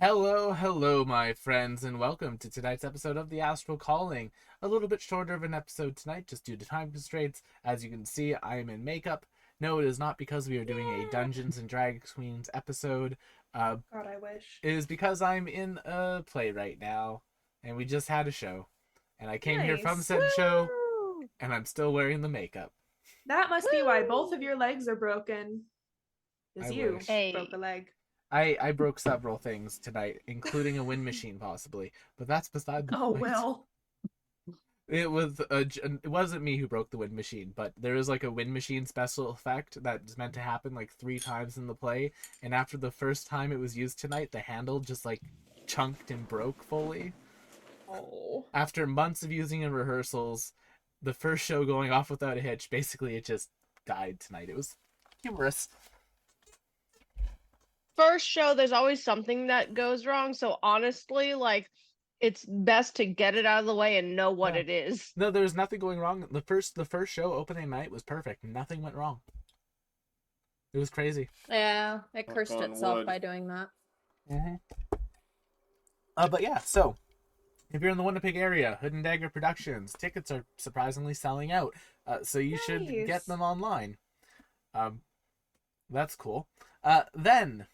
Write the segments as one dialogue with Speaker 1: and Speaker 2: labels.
Speaker 1: Hello, my friends, and welcome to tonight's episode of the Astral Calling. A little bit shorter of an episode tonight, just due to time constraints. As you can see, I am in makeup. No, it is not because we are doing a Dungeons and Drag Queens episode. Uh,
Speaker 2: God, I wish.
Speaker 1: it is because I'm in a play right now, and we just had a show. And I came here from
Speaker 2: Nice.
Speaker 1: said show,
Speaker 3: Woo!
Speaker 1: and I'm still wearing the makeup.
Speaker 2: That must be why both of your legs are broken.
Speaker 1: I
Speaker 2: Is you
Speaker 1: wish.
Speaker 2: broke a
Speaker 3: Hey.
Speaker 2: leg.
Speaker 1: I broke several things tonight, including a wind machine, possibly. But that's beside the
Speaker 2: Oh
Speaker 1: point.
Speaker 2: well.
Speaker 1: It wasn't me who broke the wind machine, but there is like a wind machine special effect that's meant to happen like 3 times in the play, and after the first time it was used tonight, the handle just like chunked and broke fully.
Speaker 2: Oh.
Speaker 1: After months of using in rehearsals, the first show going off without a hitch, basically it just died tonight. It was humorous.
Speaker 3: First show, there's always something that goes wrong. So honestly, it's best to get it out of the way and know what
Speaker 1: Yeah.
Speaker 3: it is.
Speaker 1: No, there was nothing going wrong. The first show opening night was perfect. Nothing went wrong. It was crazy.
Speaker 4: Yeah, it
Speaker 5: Knock
Speaker 4: cursed
Speaker 5: on
Speaker 4: itself
Speaker 5: wood.
Speaker 4: by doing that.
Speaker 1: Mm-hmm. But yeah, so if you're in the Winnipeg area, Hood and Dagger Productions tickets are surprisingly selling out. So you should
Speaker 2: Nice.
Speaker 1: get them online. That's cool. Then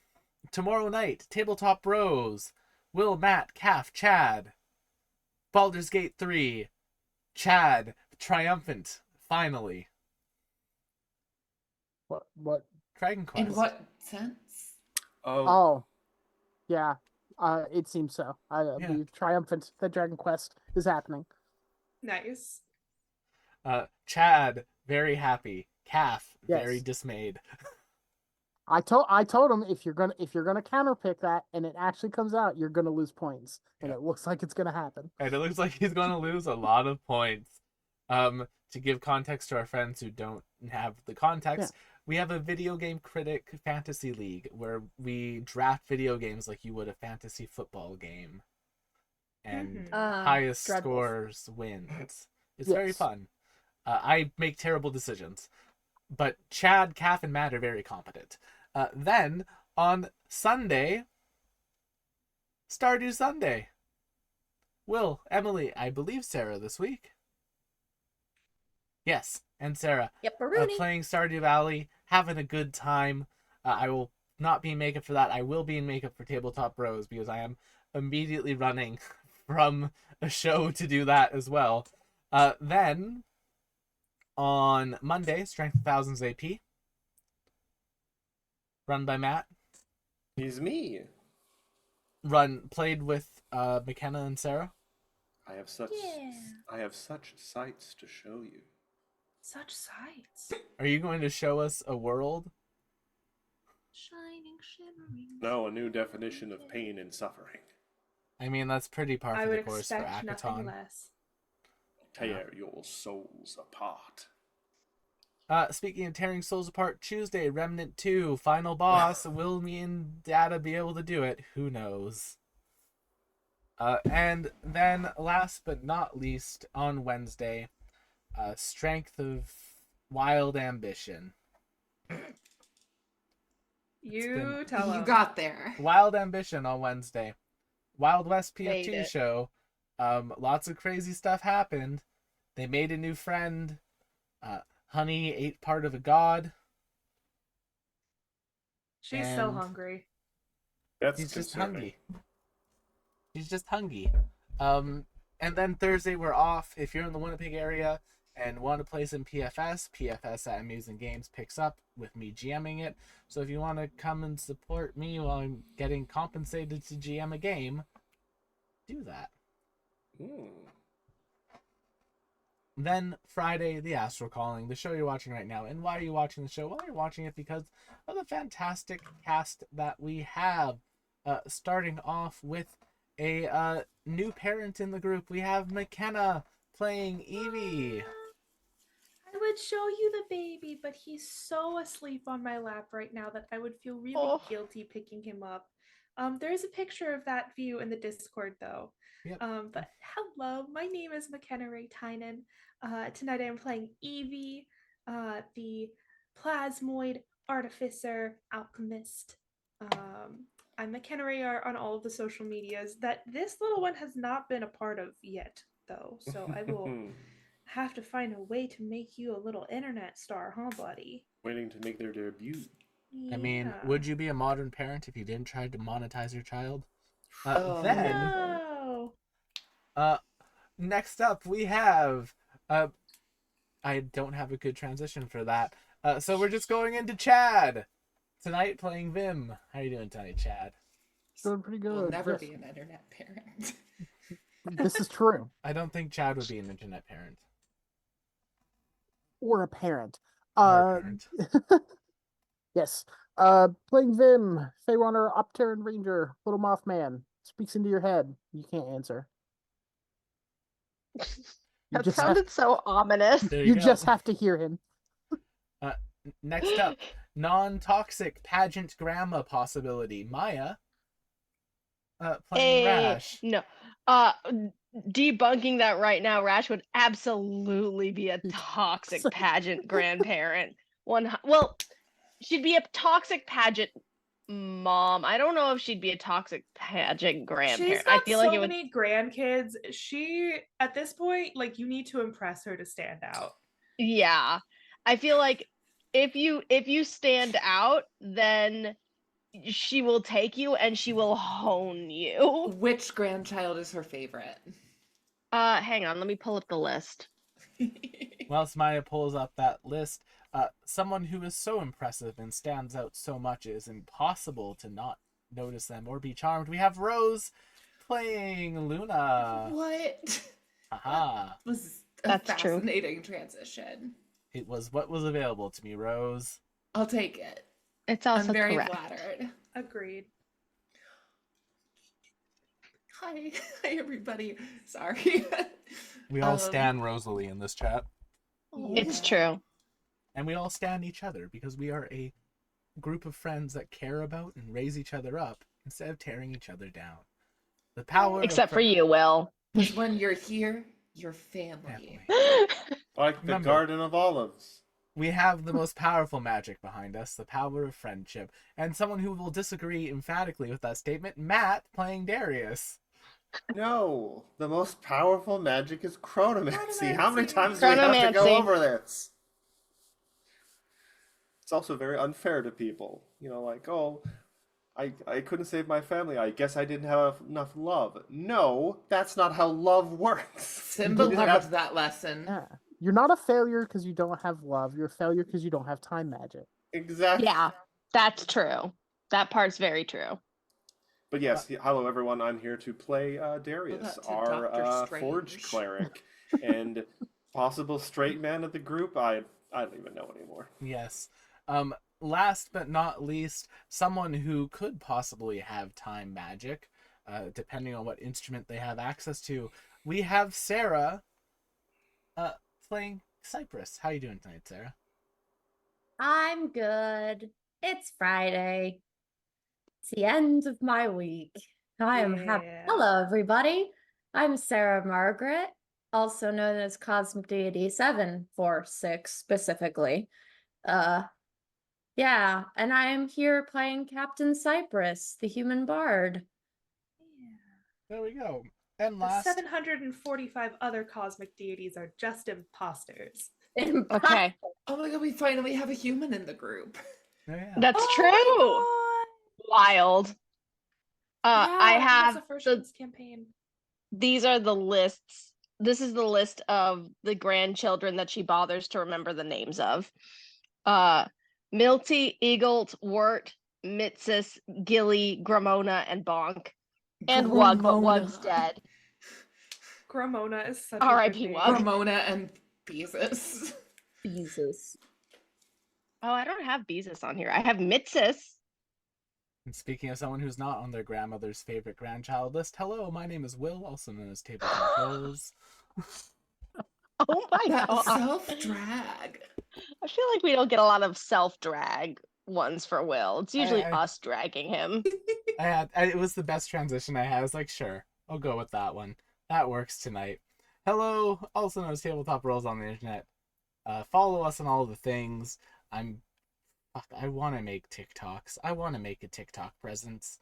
Speaker 1: tomorrow night, Tabletop Bros, Will, Matt, Calf, Chad, Baldur's Gate 3, Chad, triumphant, finally.
Speaker 6: What?
Speaker 1: Dragon Quest.
Speaker 7: In what sense?
Speaker 6: Oh, yeah. It seems so.
Speaker 1: Yeah.
Speaker 6: The triumphant, the Dragon Quest is happening.
Speaker 2: Nice.
Speaker 1: Chad, very happy. Calf,
Speaker 6: Yes.
Speaker 1: very dismayed.
Speaker 6: I told him if you're gonna counterpick that and it actually comes out, you're gonna lose points, and
Speaker 1: Yeah.
Speaker 6: it looks like it's gonna happen.
Speaker 1: And it looks like he's going to lose a lot of points. To give context to our friends who don't have the context, we have a video game critic fantasy league where we draft video games like you would a fantasy football game, and highest
Speaker 4: Dreadful.
Speaker 1: scores wins. It's very
Speaker 6: Yes.
Speaker 1: fun. I make terrible decisions, but Chad, Calf, and Matt are very competent. Then on Sunday, Stardew Sunday. Will, Emily, I believe Sarah this week. Yes, and Sarah
Speaker 4: Yep, Rooney.
Speaker 1: playing Stardew Valley, having a good time. I will not be in makeup for that. I will be in makeup for Tabletop Bros because I am immediately running from a show to do that as well. Then on Monday, Strength of Thousands AP, run by Matt.
Speaker 5: He's me.
Speaker 1: Played with McKenna and Sarah.
Speaker 5: I have such
Speaker 4: Yeah.
Speaker 5: I have such sights to show you.
Speaker 2: Such sights.
Speaker 1: Are you going to show us a world?
Speaker 2: Shining, shimmering.
Speaker 5: No, a new definition of pain and suffering.
Speaker 1: I mean, that's pretty par
Speaker 2: I
Speaker 1: for the
Speaker 2: would
Speaker 1: course for
Speaker 2: expect nothing
Speaker 1: Akaton.
Speaker 2: less.
Speaker 5: Tear your souls apart.
Speaker 1: Speaking of tearing souls apart, Tuesday, Remnant 2, final boss. Will me and Data be able to do it? Who knows? And then, last but not least, on Wednesday, Strength of Wild Ambition.
Speaker 2: You tell
Speaker 7: You
Speaker 2: him.
Speaker 7: got there.
Speaker 1: Wild Ambition on Wednesday. Wild West
Speaker 3: Made
Speaker 1: PF2
Speaker 3: it.
Speaker 1: show. Lots of crazy stuff happened. They made a new friend. Honey ate part of a god.
Speaker 2: She's so
Speaker 1: and-
Speaker 2: hungry.
Speaker 5: That's
Speaker 1: He's just
Speaker 5: concerning.
Speaker 1: hungry. He's just hungry. And then Thursday we're off. If you're in the Winnipeg area and want to play some PFS at Amusing Games picks up with me GMing it. So if you want to come and support me while I'm getting compensated to GM a game, do that. Then Friday, the Astral Calling, the show you're watching right now. And why are you watching the show? Well, you're watching it because of the fantastic cast that we have. Starting off with a new parent in the group. We have McKenna playing Evie.
Speaker 2: I would show you the baby, but he's so asleep on my lap right now that I would feel really
Speaker 3: Oh.
Speaker 2: guilty picking him up. There's a picture of that view in the Discord though.
Speaker 1: Yep.
Speaker 2: But hello, my name is McKenna Ray Tynan. Tonight I'm playing Evie, the plasmoid artificer alchemist I'm the Canary art on all of the social medias that this little one has not been a part of yet, though. So I will have to find a way to make you a little internet star, huh, buddy?
Speaker 5: Waiting to make their debut.
Speaker 1: I mean,
Speaker 2: Yeah.
Speaker 1: would you be a modern parent if you didn't try to monetize your child?
Speaker 4: Oh,
Speaker 1: Then,
Speaker 2: No.
Speaker 1: next up we have, I don't have a good transition for that. So we're just going into Chad tonight playing Vim. How you doing tonight, Chad?
Speaker 6: Doing pretty good.
Speaker 4: We'll never
Speaker 6: yes.
Speaker 4: be an internet parent.
Speaker 6: This is true.
Speaker 1: I don't think Chad would be an internet parent.
Speaker 6: Or a parent.
Speaker 1: Or a parent.
Speaker 6: Yes. Playing Vim, Feyrunner, Upturn Ranger, Little Mothman. Speaks into your head. You can't answer. You
Speaker 3: That
Speaker 6: just have,
Speaker 3: sounded so ominous.
Speaker 1: There
Speaker 6: you
Speaker 1: go.
Speaker 6: just have to hear him.
Speaker 1: Next up, non-toxic pageant grandma possibility. Maya playing Rash.
Speaker 3: No. Debunking that right now, Rash would absolutely be a toxic pageant grandparent. Well, she'd be a toxic pageant mom. I don't know if she'd be a toxic pageant grandparent.
Speaker 2: She's got
Speaker 3: I feel
Speaker 2: so
Speaker 3: like it would.
Speaker 2: many grandkids. She, at this point, like, you need to impress her to stand out.
Speaker 3: Yeah, I feel like if you stand out, then she will take you and she will hone you.
Speaker 4: Which grandchild is her favorite?
Speaker 3: Hang on, let me pull up the list.
Speaker 1: Whilst Maya pulls up that list, someone who is so impressive and stands out so much it is impossible to not notice them or be charmed. We have Rose playing Luna.
Speaker 4: What?
Speaker 1: Haha.
Speaker 4: That was a
Speaker 3: That's true.
Speaker 4: fascinating transition.
Speaker 1: It was what was available to me, Rose.
Speaker 4: I'll take it.
Speaker 3: It's also
Speaker 4: I'm very
Speaker 3: correct.
Speaker 4: flattered.
Speaker 2: Agreed.
Speaker 4: Hi, hi everybody. Sorry.
Speaker 1: We all stan Rosalie in this chat.
Speaker 3: It's true.
Speaker 1: And we all stand each other because we are a group of friends that care about and raise each other up instead of tearing each other down. The power
Speaker 3: Except
Speaker 1: of
Speaker 3: for you, Will.
Speaker 4: Because when you're here, you're family.
Speaker 5: Like the
Speaker 1: Remember-
Speaker 5: Garden of Olives.
Speaker 1: We have the most powerful magic behind us, the power of friendship. And someone who will disagree emphatically with that statement, Matt playing Darius.
Speaker 5: No, the most powerful magic is chronomancy. How many
Speaker 4: Chronomancy.
Speaker 5: times do we have to go
Speaker 3: Chronomancy.
Speaker 5: over this? It's also very unfair to people. You know, like, oh, I couldn't save my family. I guess I didn't have enough love. No, that's not how love works.
Speaker 4: Simba
Speaker 5: You have-
Speaker 4: loved that lesson.
Speaker 6: Yeah. You're not a failure because you don't have love. You're a failure because you don't have time magic.
Speaker 5: Exactly.
Speaker 3: Yeah, that's true. That part's very true.
Speaker 5: But yes, hello everyone. I'm here to play
Speaker 4: Well,
Speaker 5: Darius,
Speaker 4: that's a
Speaker 5: our
Speaker 4: Doctor
Speaker 5: Forge
Speaker 4: Strange.
Speaker 5: cleric, and possible straight man of the group. I don't even know anymore.
Speaker 1: Yes. Last but not least, someone who could possibly have time magic, depending on what instrument they have access to. We have Sarah playing Cypress. How you doing tonight, Sarah?
Speaker 7: I'm good. It's Friday. It's the end of my week. I am happy.
Speaker 2: Yeah.
Speaker 7: Hello, everybody. I'm Sarah Margaret, also known as Cosmic Deity 746 specifically. Yeah, and I am here playing Captain Cypress, the human bard.
Speaker 1: There we go. And
Speaker 2: The
Speaker 1: last,
Speaker 2: 745 other cosmic deities are just imposters.
Speaker 3: Okay,
Speaker 4: Oh my god, we finally have a human in the group.
Speaker 1: oh, yeah.
Speaker 3: that's
Speaker 2: Oh
Speaker 3: true.
Speaker 2: my
Speaker 3: Wild.
Speaker 2: God.
Speaker 3: I
Speaker 2: Yeah,
Speaker 3: have
Speaker 2: that's the first
Speaker 3: the-
Speaker 2: of this campaign.
Speaker 3: These are the lists. This is the list of the grandchildren that she bothers to remember the names of. Milty, Eaglet, Wirt, Mitsis, Gilly, Gramona, and Bonk. And Wug, but Wug's
Speaker 4: Gramona.
Speaker 3: dead.
Speaker 2: Gramona is such a
Speaker 3: R.I.P.
Speaker 2: good name.
Speaker 3: Wug.
Speaker 4: Ramona and Beezus.
Speaker 7: Jesus.
Speaker 3: Oh, I don't have Beezus on here. I have Mitsis.
Speaker 1: And speaking of someone who's not on their grandmother's favorite grandchild list, hello, my name is Will, also known as Tabletop Wills.
Speaker 3: Oh my
Speaker 4: That
Speaker 3: god.
Speaker 4: self-drag.
Speaker 3: I feel like we don't get a lot of self-drag ones for Will. It's usually
Speaker 1: I-
Speaker 3: us dragging him.
Speaker 1: It was the best transition I had. I was like, sure, I'll go with that one. That works tonight. Hello, also known as Tabletop Rolls on the internet. Follow us on all the things. I'm Fuck, I want to make TikToks. I want to make a TikTok presence.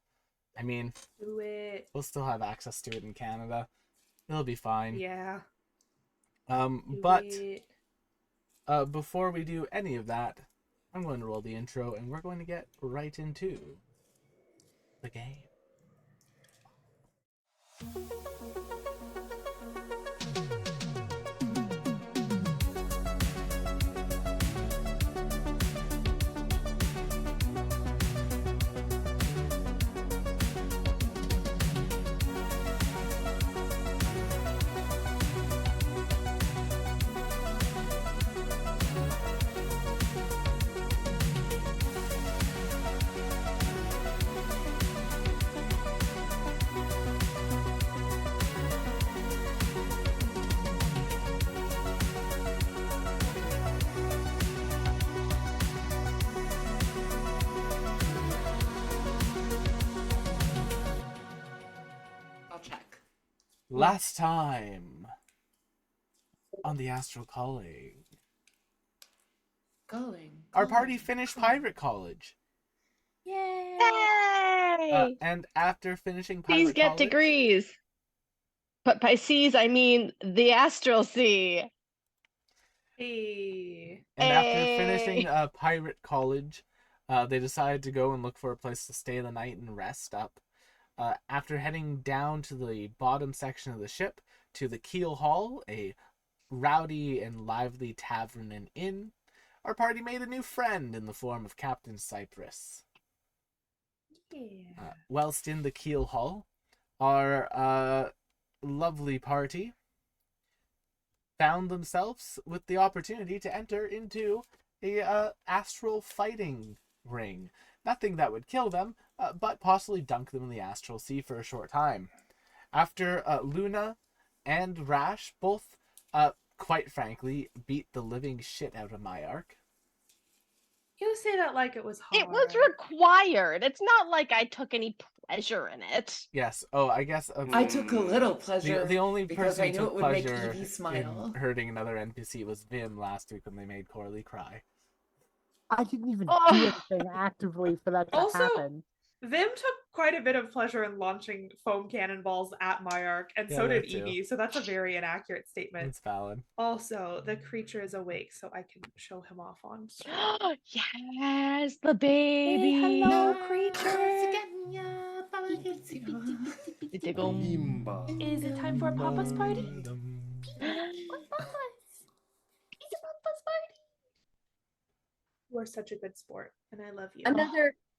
Speaker 1: I mean,
Speaker 2: Do it.
Speaker 1: we'll still have access to it in Canada. It'll be fine.
Speaker 2: Yeah. Do
Speaker 1: But
Speaker 2: it.
Speaker 1: before we do any of that, I'm going to roll the intro, and we're going to get right into the game.
Speaker 4: I'll check.
Speaker 1: Last time on the Astral Calling,
Speaker 4: Our
Speaker 1: our party finished Pirate College.
Speaker 7: Yay!
Speaker 3: Yay!
Speaker 1: And after finishing
Speaker 3: These
Speaker 1: Pirate
Speaker 3: get
Speaker 1: College,
Speaker 3: degrees. But by seas, I mean the Astral Sea.
Speaker 2: Hey.
Speaker 1: and after finishing
Speaker 3: Hey.
Speaker 1: Pirate College, they decided to go and look for a place to stay the night and rest up. After heading down to the bottom section of the ship to the Keel Hall, a rowdy and lively tavern and inn, our party made a new friend in the form of Captain Cypress.
Speaker 2: Yeah.
Speaker 1: Whilst in the Keel Hall, our lovely party found themselves with the opportunity to enter into a astral fighting ring. Nothing that would kill them, but possibly dunk them in the astral sea for a short time. After Luna and Rash both, quite frankly, beat the living shit out of Myark.
Speaker 2: You say that like it was hard.
Speaker 3: It was required. It's not like I took any pleasure in it.
Speaker 1: Yes. Oh, I guess
Speaker 4: I took a little
Speaker 1: the
Speaker 4: pleasure
Speaker 1: only
Speaker 4: because
Speaker 1: person
Speaker 4: I
Speaker 1: who
Speaker 4: knew
Speaker 1: took
Speaker 4: it would make
Speaker 1: pleasure
Speaker 4: Evie smile.
Speaker 1: in hurting another NPC was Vim last week when they made Corley cry.
Speaker 6: I didn't even do
Speaker 3: Oh.
Speaker 6: anything actively for that to
Speaker 2: Also,
Speaker 6: happen.
Speaker 2: Vim took quite a bit of pleasure in launching foam cannonballs at Myark, and
Speaker 1: Yeah,
Speaker 2: so did
Speaker 1: that too.
Speaker 2: Evie, so that's a very inaccurate statement.
Speaker 1: It's valid.
Speaker 2: Also, the creature is awake, so I can show him off on stream.
Speaker 3: Yes, the baby.
Speaker 7: hello, creature.
Speaker 5: Imba.
Speaker 2: Is it time for a Papa's party? You are such a good sport, and I love you.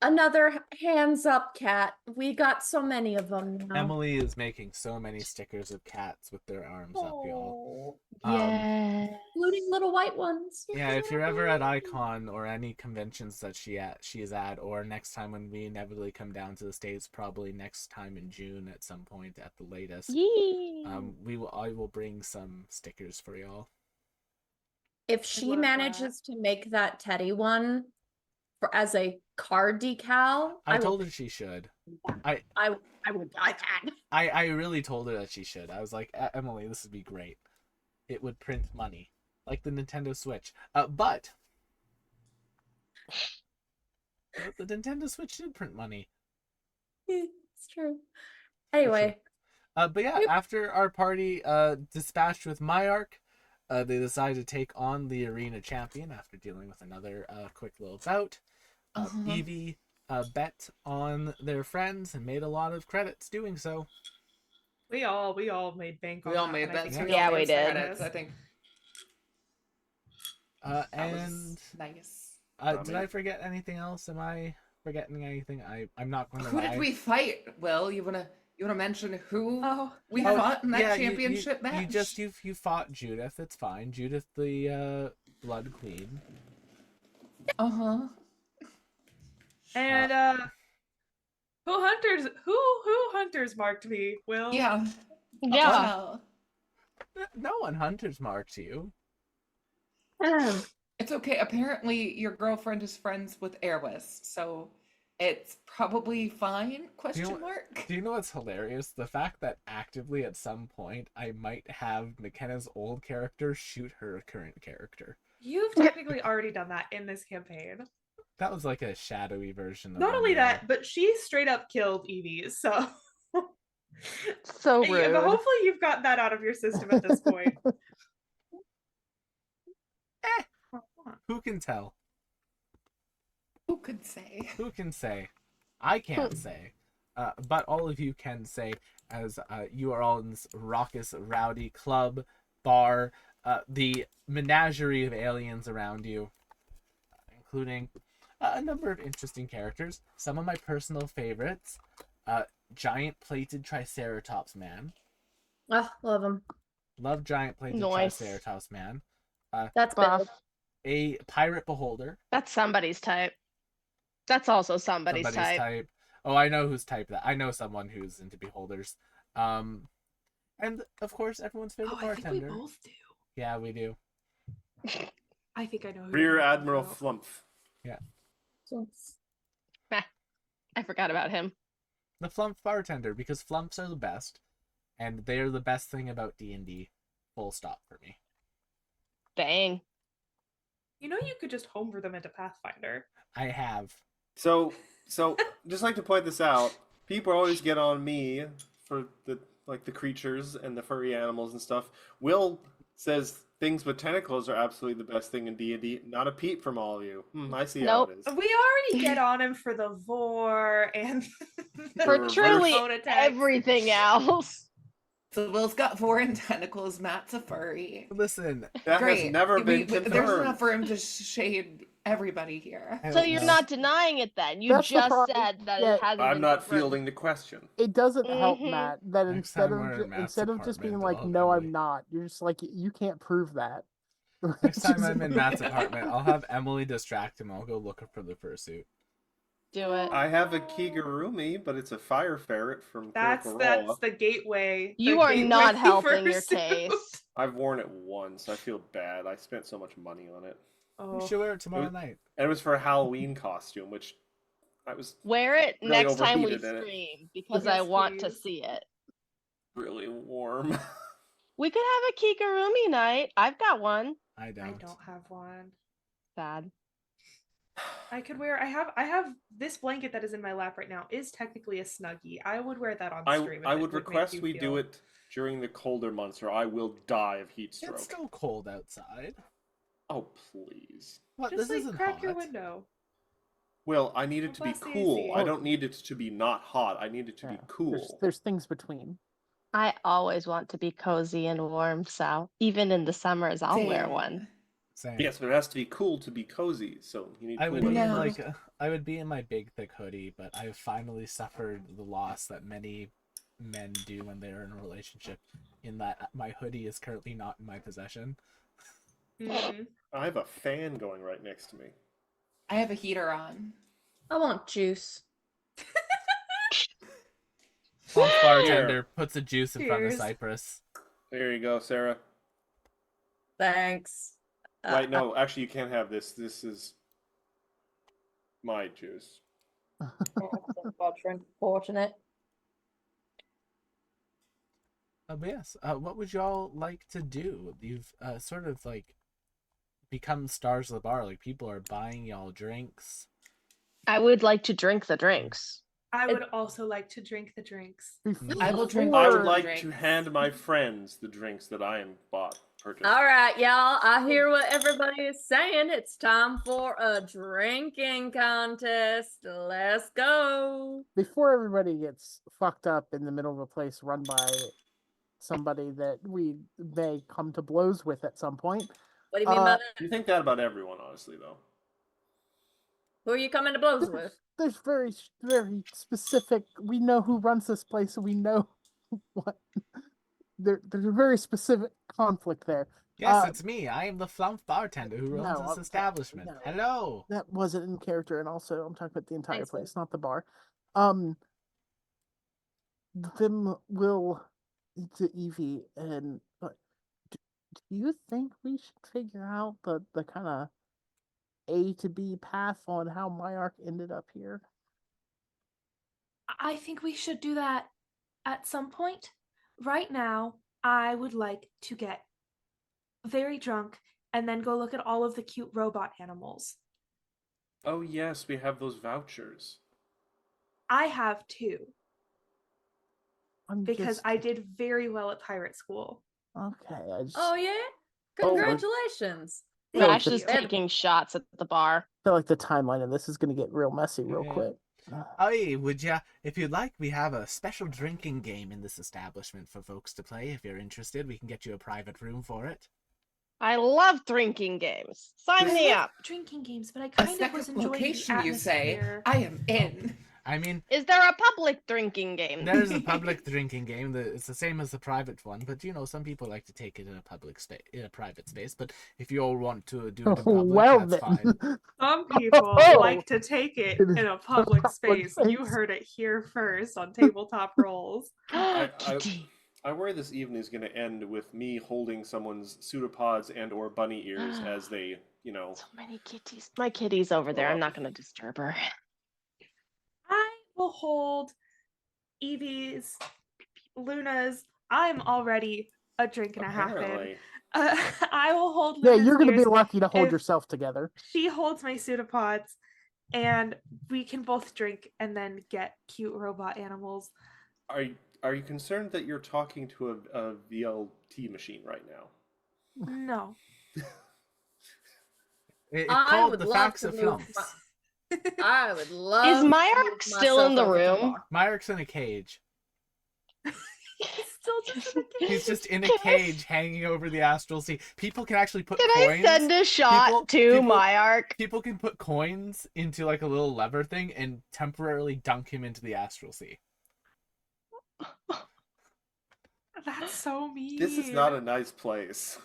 Speaker 7: Another hands up cat. We got so many of them now.
Speaker 1: Emily is making so many stickers of cats with their arms up, y'all.
Speaker 3: Yeah.
Speaker 7: Including little white ones.
Speaker 1: Yeah, if you're ever at Icon or any conventions that she is at, or next time when we inevitably come down to the States, probably next time in June at some point at the latest,
Speaker 3: Yee.
Speaker 1: I will bring some stickers for y'all.
Speaker 7: If she
Speaker 2: love
Speaker 7: manages to make that Teddy one for as a card decal,
Speaker 1: I
Speaker 7: will
Speaker 1: told her she should.
Speaker 7: I would buy that.
Speaker 1: I really told her that she should. I was like, Emily, this would be great. It would print money, like the Nintendo Switch. But the Nintendo Switch did print money.
Speaker 7: It's true. Anyway,
Speaker 1: But yeah, after our party dispatched with Myark, they decided to take on the arena champion after dealing with another quick little bout. Evie bet on their friends and made a lot of credits doing so.
Speaker 2: We all made bank on
Speaker 4: We all
Speaker 2: that
Speaker 4: made
Speaker 2: one. I
Speaker 4: bets.
Speaker 2: think
Speaker 3: Yeah,
Speaker 2: all
Speaker 3: we
Speaker 2: made
Speaker 3: did.
Speaker 4: Credits, I think. That
Speaker 1: And
Speaker 4: was nice.
Speaker 1: did I forget anything else? Am I forgetting anything? I'm not going to
Speaker 4: Who
Speaker 1: lie.
Speaker 4: did we fight? Will, you wanna mention who
Speaker 2: Oh,
Speaker 4: we
Speaker 1: Oh,
Speaker 4: fought in that
Speaker 1: yeah,
Speaker 4: championship match?
Speaker 1: You fought Judith. It's fine. Judith, the Blood Queen.
Speaker 4: Uh-huh.
Speaker 2: and who hunters marked me? Will.
Speaker 4: Yeah.
Speaker 3: Yeah.
Speaker 4: Well,
Speaker 1: No one hunters marked you.
Speaker 4: it's okay. Apparently your girlfriend is friends with Airwest, so it's probably fine? Question mark.
Speaker 1: Do you know what's hilarious? The fact that actively at some point I might have McKenna's old character shoot her current character.
Speaker 2: You've technically already done that in this campaign.
Speaker 1: That was like a shadowy version of
Speaker 2: Not only
Speaker 1: Emily.
Speaker 2: that, but she straight up killed Evie. So
Speaker 3: So
Speaker 2: yeah, but
Speaker 3: rude.
Speaker 2: hopefully you've got that out of your system at this point.
Speaker 1: Who can tell?
Speaker 4: Who could say?
Speaker 1: Who can say? I can't say. But all of you can say, as you are all in this raucous, rowdy club, bar, the menagerie of aliens around you, including a number of interesting characters. Some of my personal favorites: giant plated Triceratops man.
Speaker 7: Oh, love him.
Speaker 1: Love giant plated
Speaker 3: Nice.
Speaker 1: Triceratops man.
Speaker 7: That's
Speaker 3: Buff.
Speaker 7: big.
Speaker 1: A pirate beholder.
Speaker 3: That's somebody's type. That's also somebody's type.
Speaker 1: Oh, I know whose type that. I know someone who's into beholders. And of course, everyone's favorite
Speaker 2: Oh, I think we
Speaker 1: bartender.
Speaker 2: both do.
Speaker 1: Yeah, we do.
Speaker 2: I think I know who
Speaker 5: Rear
Speaker 2: you're talking
Speaker 5: Admiral
Speaker 2: about.
Speaker 5: Flumph.
Speaker 3: I forgot about him.
Speaker 1: The flump bartender, because flumps are the best, and they are the best thing about D&D. Full stop for me.
Speaker 3: Dang.
Speaker 2: You know, you could just homebrew them into Pathfinder.
Speaker 1: I have.
Speaker 5: So just like to point this out, people always get on me for the creatures and the furry animals and stuff. Will says things with tentacles are absolutely the best thing in D&D. Not a peep from all of you. I see
Speaker 3: Nope.
Speaker 5: how it is.
Speaker 2: We already get on him for the vor and the
Speaker 3: For
Speaker 5: reverse
Speaker 3: truly
Speaker 2: phone attacks.
Speaker 3: everything else.
Speaker 4: So Will's got 4 tentacles, Matt's a furry.
Speaker 1: Listen,
Speaker 5: That
Speaker 4: Great.
Speaker 5: has never been confirmed.
Speaker 4: There's enough for him to shade everybody here.
Speaker 1: I
Speaker 3: So
Speaker 1: don't
Speaker 3: you're
Speaker 1: know.
Speaker 3: not denying it then. You
Speaker 6: That's the
Speaker 3: just
Speaker 6: problem.
Speaker 3: said that
Speaker 6: Yeah.
Speaker 3: it hasn't
Speaker 5: I'm
Speaker 3: been
Speaker 5: not
Speaker 3: confirmed.
Speaker 5: fielding the question.
Speaker 6: It doesn't help,
Speaker 3: Mhm.
Speaker 6: Matt, that
Speaker 1: Next
Speaker 6: instead
Speaker 1: time
Speaker 6: of
Speaker 1: we're in Matt's
Speaker 6: instead of just being
Speaker 1: apartment,
Speaker 6: like,
Speaker 1: I'll
Speaker 6: no,
Speaker 1: have
Speaker 6: I'm not. You're just like, you can't prove that.
Speaker 1: Next time
Speaker 6: Just-
Speaker 1: I'm in Matt's apartment, I'll have Emily distract him. I'll go look for the fursuit.
Speaker 3: Do it.
Speaker 5: I have a Kigurumi, but it's a fire ferret from
Speaker 2: That's
Speaker 5: Critical Role.
Speaker 2: the gateway.
Speaker 3: You
Speaker 2: the
Speaker 3: are
Speaker 2: gateway
Speaker 3: not helping your
Speaker 2: fursuit.
Speaker 3: case.
Speaker 5: I've worn it once. I feel bad. I spent so much money on it.
Speaker 2: Oh.
Speaker 1: You should wear it tomorrow
Speaker 5: was-
Speaker 1: night.
Speaker 5: And it was for a Halloween costume, which I was
Speaker 3: Wear it
Speaker 5: Really
Speaker 3: next time we
Speaker 5: overheated in it.
Speaker 3: stream because I
Speaker 2: Yes,
Speaker 3: want to
Speaker 2: please.
Speaker 3: see it.
Speaker 5: really warm.
Speaker 3: We could have a Kigurumi night. I've got one.
Speaker 1: I don't.
Speaker 2: I don't have one.
Speaker 3: Sad.
Speaker 2: I could wear. I have this blanket that is in my lap right now. Is technically a snuggie. I would wear that on stream.
Speaker 5: I
Speaker 2: if
Speaker 5: would
Speaker 2: it make
Speaker 5: request
Speaker 2: you
Speaker 5: we
Speaker 2: feel-
Speaker 5: do it during the colder months, or I will die of heat stroke.
Speaker 1: It's still cold outside.
Speaker 5: Oh please.
Speaker 1: What?
Speaker 2: Just
Speaker 1: This
Speaker 2: like
Speaker 1: isn't
Speaker 2: crack
Speaker 1: hot.
Speaker 2: your window.
Speaker 5: Well, I need it to be
Speaker 2: Bless the
Speaker 5: cool.
Speaker 2: AC.
Speaker 5: I don't need it to be not hot. I need it to be
Speaker 6: Yeah,
Speaker 5: cool.
Speaker 6: There's things between.
Speaker 3: I always want to be cozy and warm, so even in the summers, I'll wear
Speaker 4: Same.
Speaker 3: one.
Speaker 1: Same.
Speaker 5: Yes, but it has to be cool to be cozy. So you need
Speaker 1: I would
Speaker 5: cooler
Speaker 1: be in
Speaker 4: No.
Speaker 5: clothes.
Speaker 1: like I would be in my big thick hoodie, but I've finally suffered the loss that many men do when they're in a relationship, in that my hoodie is currently not in my possession.
Speaker 2: Mhm.
Speaker 5: I have a fan going right next to me.
Speaker 4: I have a heater on.
Speaker 7: I want juice.
Speaker 1: Plump bartender puts a juice in front of
Speaker 2: Cheers.
Speaker 1: Cypress.
Speaker 5: There you go, Sarah.
Speaker 7: Thanks.
Speaker 5: Right, no, actually you can't have this. This is my juice.
Speaker 7: Unfortunate.
Speaker 1: But yes, what would y'all like to do? You've sort of like become stars of the bar. Like people are buying y'all drinks.
Speaker 3: I would like to drink the drinks.
Speaker 2: I would also like to drink the drinks.
Speaker 4: I will drink
Speaker 5: I
Speaker 4: Or
Speaker 5: would like
Speaker 4: drinks.
Speaker 5: to hand my friends the drinks that I am purchased.
Speaker 7: All right, y'all. I hear what everybody is saying. It's time for a drinking contest. Let's go.
Speaker 6: Before everybody gets fucked up in the middle of a place run by somebody that we may come to blows with at some point.
Speaker 7: What do you mean by that?
Speaker 5: You think that about everyone, honestly, though.
Speaker 7: Who are you coming to blows with?
Speaker 6: There's very specific. We know who runs this place, and we know what. There's a very specific conflict there.
Speaker 1: Yes, it's me. I am the flump bartender who runs
Speaker 6: No,
Speaker 1: this
Speaker 6: I'm-
Speaker 1: establishment.
Speaker 6: no.
Speaker 1: Hello.
Speaker 6: That wasn't in character, and also I'm talking about the entire
Speaker 7: Thanks,
Speaker 6: place, not the bar. Them will to Evie, and do you think we should figure out the kind of A to B path on how my arc ended up here?
Speaker 2: I think we should do that at some point. Right now, I would like to get very drunk and then go look at all of the cute robot animals.
Speaker 5: Oh yes, we have those vouchers.
Speaker 2: I have 2
Speaker 6: I'm
Speaker 2: because
Speaker 6: just
Speaker 2: I did very well at pirate school.
Speaker 6: okay. I just
Speaker 7: Oh yeah?
Speaker 5: Oh,
Speaker 7: Congratulations.
Speaker 6: feel like
Speaker 3: Rash
Speaker 6: the,
Speaker 3: is taking shots at the bar.
Speaker 6: feel like the timeline of this is gonna get real messy real
Speaker 1: Yeah.
Speaker 6: quick.
Speaker 1: Hey, would ya? If you'd like, we have a special drinking game in this establishment for folks to play. If you're interested, we can get you a private room for it.
Speaker 3: I love drinking games. Sign
Speaker 2: I
Speaker 3: me
Speaker 2: love
Speaker 3: up.
Speaker 2: drinking games, but I
Speaker 4: A
Speaker 2: kind of
Speaker 4: second
Speaker 2: was enjoying
Speaker 4: location,
Speaker 2: the
Speaker 4: you say?
Speaker 2: atmosphere.
Speaker 4: I am in.
Speaker 1: I mean,
Speaker 3: Is there a public drinking game?
Speaker 1: there's a public drinking game. It's the same as the private one, but some people like to take it in a public space, in a private space. But if you all want to do it in public,
Speaker 6: Well
Speaker 1: that's
Speaker 6: then,
Speaker 1: fine.
Speaker 2: Some people
Speaker 6: Oh.
Speaker 2: like to take it in a public space. You heard it here first on Tabletop Rolls.
Speaker 3: Kitty.
Speaker 5: I worry this evening is going to end with me holding someone's pseudopods and or bunny ears as they,
Speaker 3: So many kitties. My kitty's over there. I'm not going to disturb her.
Speaker 2: I will hold Evie's, Luna's. I'm already a drink and a half in.
Speaker 5: apparently.
Speaker 2: I will hold
Speaker 6: yeah,
Speaker 2: Luna's
Speaker 6: you're gonna be
Speaker 2: ears.
Speaker 6: lucky to hold
Speaker 2: if-
Speaker 6: yourself together.
Speaker 2: She holds my pseudopods, and we can both drink and then get cute robot animals.
Speaker 5: Are you concerned that you're talking to a VLT machine right now?
Speaker 2: No.
Speaker 1: It's
Speaker 7: I
Speaker 1: called
Speaker 7: would
Speaker 1: the
Speaker 7: love
Speaker 1: Facts
Speaker 7: to
Speaker 1: of
Speaker 7: move
Speaker 1: Films.
Speaker 7: I would love
Speaker 3: Is
Speaker 7: to
Speaker 3: Myark
Speaker 7: move
Speaker 3: still in
Speaker 7: myself
Speaker 3: the
Speaker 7: over to
Speaker 3: room?
Speaker 7: bar.
Speaker 1: Myark's in a cage.
Speaker 2: He's still just in a
Speaker 1: He's
Speaker 2: cage.
Speaker 1: just in a
Speaker 3: Can I-
Speaker 1: cage hanging over the astral sea. People can actually put
Speaker 3: Can
Speaker 1: coins.
Speaker 3: I send a shot
Speaker 1: People-
Speaker 3: to
Speaker 1: people-
Speaker 3: Myark?
Speaker 1: People can put coins into like a little lever thing and temporarily dunk him into the astral sea.
Speaker 2: That's so mean.
Speaker 5: This is not a nice place.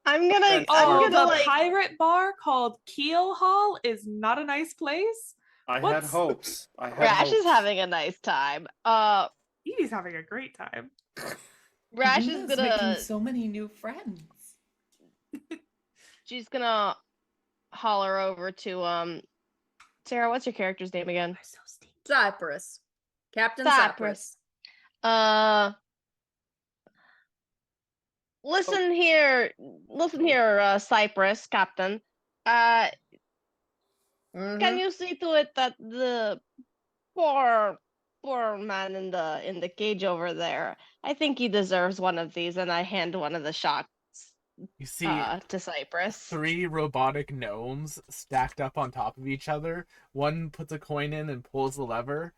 Speaker 3: I'm gonna.
Speaker 5: And
Speaker 3: I'm
Speaker 2: Oh,
Speaker 3: gonna
Speaker 2: the
Speaker 3: like.
Speaker 2: pirate bar called Keel Hall is not a nice place.
Speaker 5: I had
Speaker 2: What's-
Speaker 5: hopes. I had
Speaker 3: Rash is
Speaker 5: hopes.
Speaker 3: having a nice time.
Speaker 2: Evie's having a great time.
Speaker 3: Rash is
Speaker 4: Luna's
Speaker 3: gonna.
Speaker 4: making so many new friends.
Speaker 3: She's gonna holler over to Sarah. What's your character's name again?
Speaker 2: You're so stinky.
Speaker 7: Cypress. Captain
Speaker 3: Cypress.
Speaker 7: Cypress.
Speaker 3: Listen here, Cypress Captain. Can
Speaker 7: Mhm.
Speaker 3: you see to it that the poor man in the cage over there? I think he deserves one of these, and I hand one of the shots
Speaker 1: You see
Speaker 3: to Cypress.
Speaker 1: 3 robotic gnomes stacked up on top of each other. One puts a coin in and pulls the lever.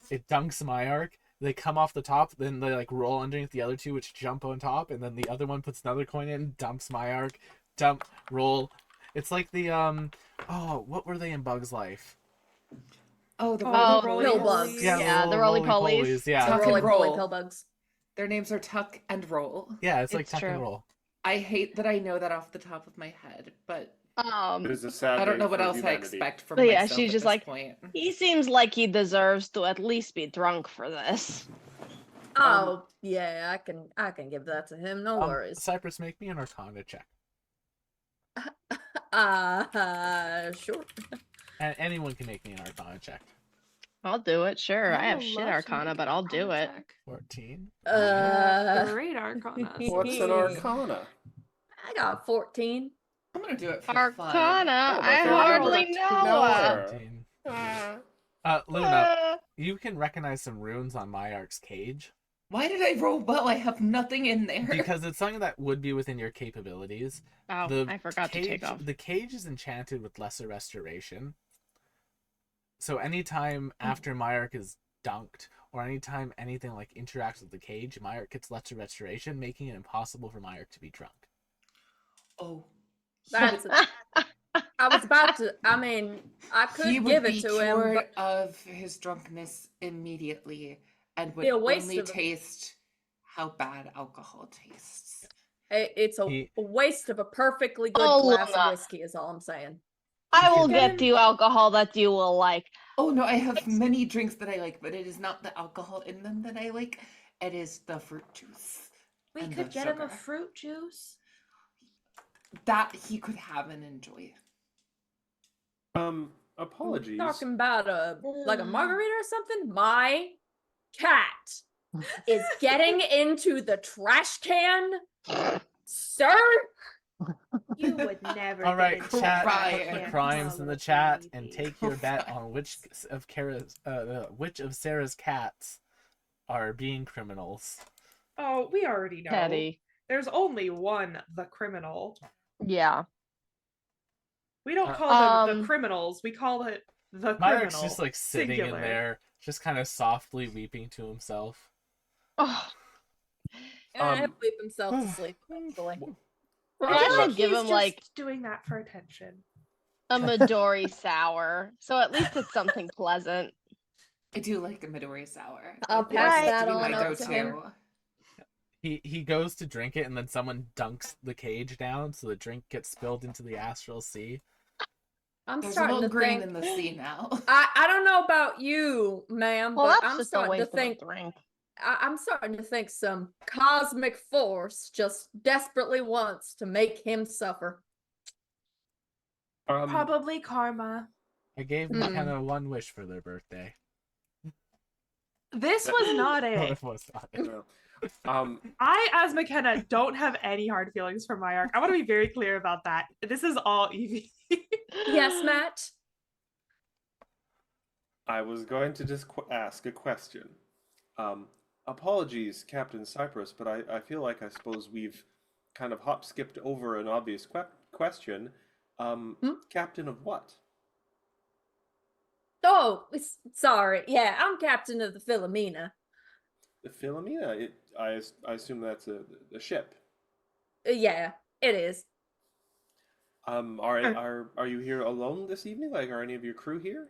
Speaker 1: It dunks Myark. They come off the top, then they like roll underneath the other 2, which jump on top, and then the other one puts another coin in, dumps Myark, dump, roll. It's like the what were they in Bug's Life?
Speaker 4: Oh, the
Speaker 2: Oh,
Speaker 4: roly
Speaker 7: pill
Speaker 4: polies.
Speaker 7: bugs.
Speaker 3: Yeah, the roly-polies.
Speaker 1: Yeah,
Speaker 7: The
Speaker 4: Tuck and
Speaker 7: roly poly
Speaker 4: roll.
Speaker 7: pill bugs.
Speaker 4: Their names are Tuck and Roll.
Speaker 1: yeah, it's like
Speaker 3: It's
Speaker 1: tuck and
Speaker 3: true.
Speaker 1: roll.
Speaker 4: I hate that I know that off the top of my head, but
Speaker 5: It is a sad
Speaker 4: I don't
Speaker 5: day
Speaker 4: know what
Speaker 5: for
Speaker 4: else I
Speaker 5: humanity.
Speaker 4: expect from
Speaker 3: But yeah,
Speaker 4: myself
Speaker 3: she's
Speaker 4: at
Speaker 3: just
Speaker 4: this
Speaker 3: like,
Speaker 4: point.
Speaker 3: he seems like he deserves to at least be drunk for this.
Speaker 7: Oh yeah, I can give that to him. No worries.
Speaker 1: Cypress, make me an Arcana check.
Speaker 7: Sure.
Speaker 1: And anyone can make me an Arcana check.
Speaker 3: I'll do it. Sure, I have
Speaker 2: would
Speaker 3: shit
Speaker 2: love to
Speaker 3: Arcana,
Speaker 2: make
Speaker 3: but
Speaker 2: an
Speaker 3: I'll do
Speaker 2: Arcana
Speaker 3: it.
Speaker 2: check.
Speaker 1: 14.
Speaker 2: Great Arcana.
Speaker 5: What's an Arcana?
Speaker 7: I got 14.
Speaker 4: I'm gonna do it for
Speaker 3: Arcana,
Speaker 4: fun.
Speaker 5: Oh, my
Speaker 3: I
Speaker 5: favorite
Speaker 3: hardly
Speaker 2: number.
Speaker 3: know.
Speaker 5: Number.
Speaker 1: 14. Luna, you can recognize some runes on Myark's cage
Speaker 4: Why did I roll well? I have nothing in there.
Speaker 1: because it's something that would be within your capabilities.
Speaker 3: Oh, I forgot
Speaker 1: cage,
Speaker 3: to take off.
Speaker 1: The cage is enchanted with lesser restoration. So anytime after Myark is dunked, or anytime anything like interacts with the cage, Myark gets lesser restoration, making it impossible for Myark to be drunk.
Speaker 4: Oh.
Speaker 7: That's I was about to. I mean, I could
Speaker 4: He would
Speaker 7: give
Speaker 4: be
Speaker 7: it to him,
Speaker 4: cured
Speaker 7: but
Speaker 4: of his drunkenness immediately and would
Speaker 7: Be a waste
Speaker 4: only
Speaker 7: of-
Speaker 4: taste how bad alcohol tastes.
Speaker 7: it's a
Speaker 1: He-
Speaker 7: waste of a perfectly good
Speaker 3: Oh,
Speaker 7: glass
Speaker 3: Luna.
Speaker 7: of whiskey. Is all I'm saying.
Speaker 3: I will
Speaker 2: Get
Speaker 3: get you alcohol that you will like.
Speaker 4: Oh no, I have many drinks that I like, but it is not the alcohol in them that I like. It is the fruit juice.
Speaker 2: We
Speaker 4: and
Speaker 2: could
Speaker 4: the
Speaker 2: get him a
Speaker 4: sugar.
Speaker 2: fruit juice.
Speaker 4: That he could have and enjoy.
Speaker 5: Apologies.
Speaker 7: Talking about a margarita or something. My cat is getting into the trash can, sir.
Speaker 2: You would never.
Speaker 1: All right,
Speaker 2: get a
Speaker 1: chat.
Speaker 4: Right.
Speaker 1: Put the
Speaker 2: chance
Speaker 1: crimes
Speaker 2: to
Speaker 1: in the
Speaker 2: look
Speaker 1: chat
Speaker 2: at
Speaker 1: and
Speaker 2: Evie.
Speaker 1: take your bet on which of Sarah's cats are being criminals.
Speaker 2: Oh, we already know.
Speaker 3: Teddy.
Speaker 2: There's only one, the criminal.
Speaker 3: Yeah.
Speaker 2: We don't
Speaker 1: Uh,
Speaker 2: call them the criminals. We call it the
Speaker 1: Myrick's
Speaker 2: criminal.
Speaker 1: just like sitting
Speaker 2: singular.
Speaker 1: in there, just kind of softly weeping to himself.
Speaker 3: Oh,
Speaker 7: He'll weep himself to sleep eventually.
Speaker 3: we're
Speaker 2: I
Speaker 3: gonna
Speaker 2: feel
Speaker 3: have
Speaker 2: like
Speaker 3: to give
Speaker 2: he's
Speaker 3: him
Speaker 2: just
Speaker 3: like
Speaker 2: doing that for attention.
Speaker 3: a Midori sour, so at least it's something pleasant.
Speaker 4: I do like a Midori sour.
Speaker 7: I'll
Speaker 4: That
Speaker 7: pass
Speaker 4: seems
Speaker 7: that
Speaker 4: to be
Speaker 7: on
Speaker 4: my
Speaker 7: up to him.
Speaker 4: go-to.
Speaker 1: He goes to drink it, and then someone dunks the cage down, so the drink gets spilled into the astral sea.
Speaker 7: I'm
Speaker 4: There's a
Speaker 7: starting
Speaker 4: little
Speaker 7: to
Speaker 4: green
Speaker 7: think.
Speaker 4: in the sea now.
Speaker 7: I don't know about you, ma'am,
Speaker 3: Well,
Speaker 7: but
Speaker 3: that's
Speaker 7: I'm
Speaker 3: just a
Speaker 7: starting to
Speaker 3: waste of a
Speaker 7: think.
Speaker 3: drink.
Speaker 7: I'm starting to think some cosmic force just desperately wants to make him suffer.
Speaker 2: Probably karma.
Speaker 1: I gave McKenna one wish for their birthday.
Speaker 2: This was not
Speaker 1: No,
Speaker 2: it.
Speaker 1: it was not it.
Speaker 5: No.
Speaker 2: I, as McKenna, don't have any hard feelings for my arc. I want to be very clear about that. This is all Evie.
Speaker 7: Yes, Matt.
Speaker 5: I was going to just ask a question. Apologies, Captain Cypress, but I feel like I suppose we've kind of hop-skipped over an obvious question. Captain of what?
Speaker 7: Oh, sorry. Yeah, I'm captain of the Philomena.
Speaker 5: The Philomena? I assume that's a ship.
Speaker 7: Yeah, it is.
Speaker 5: Are you here alone this evening? Like, are any of your crew here?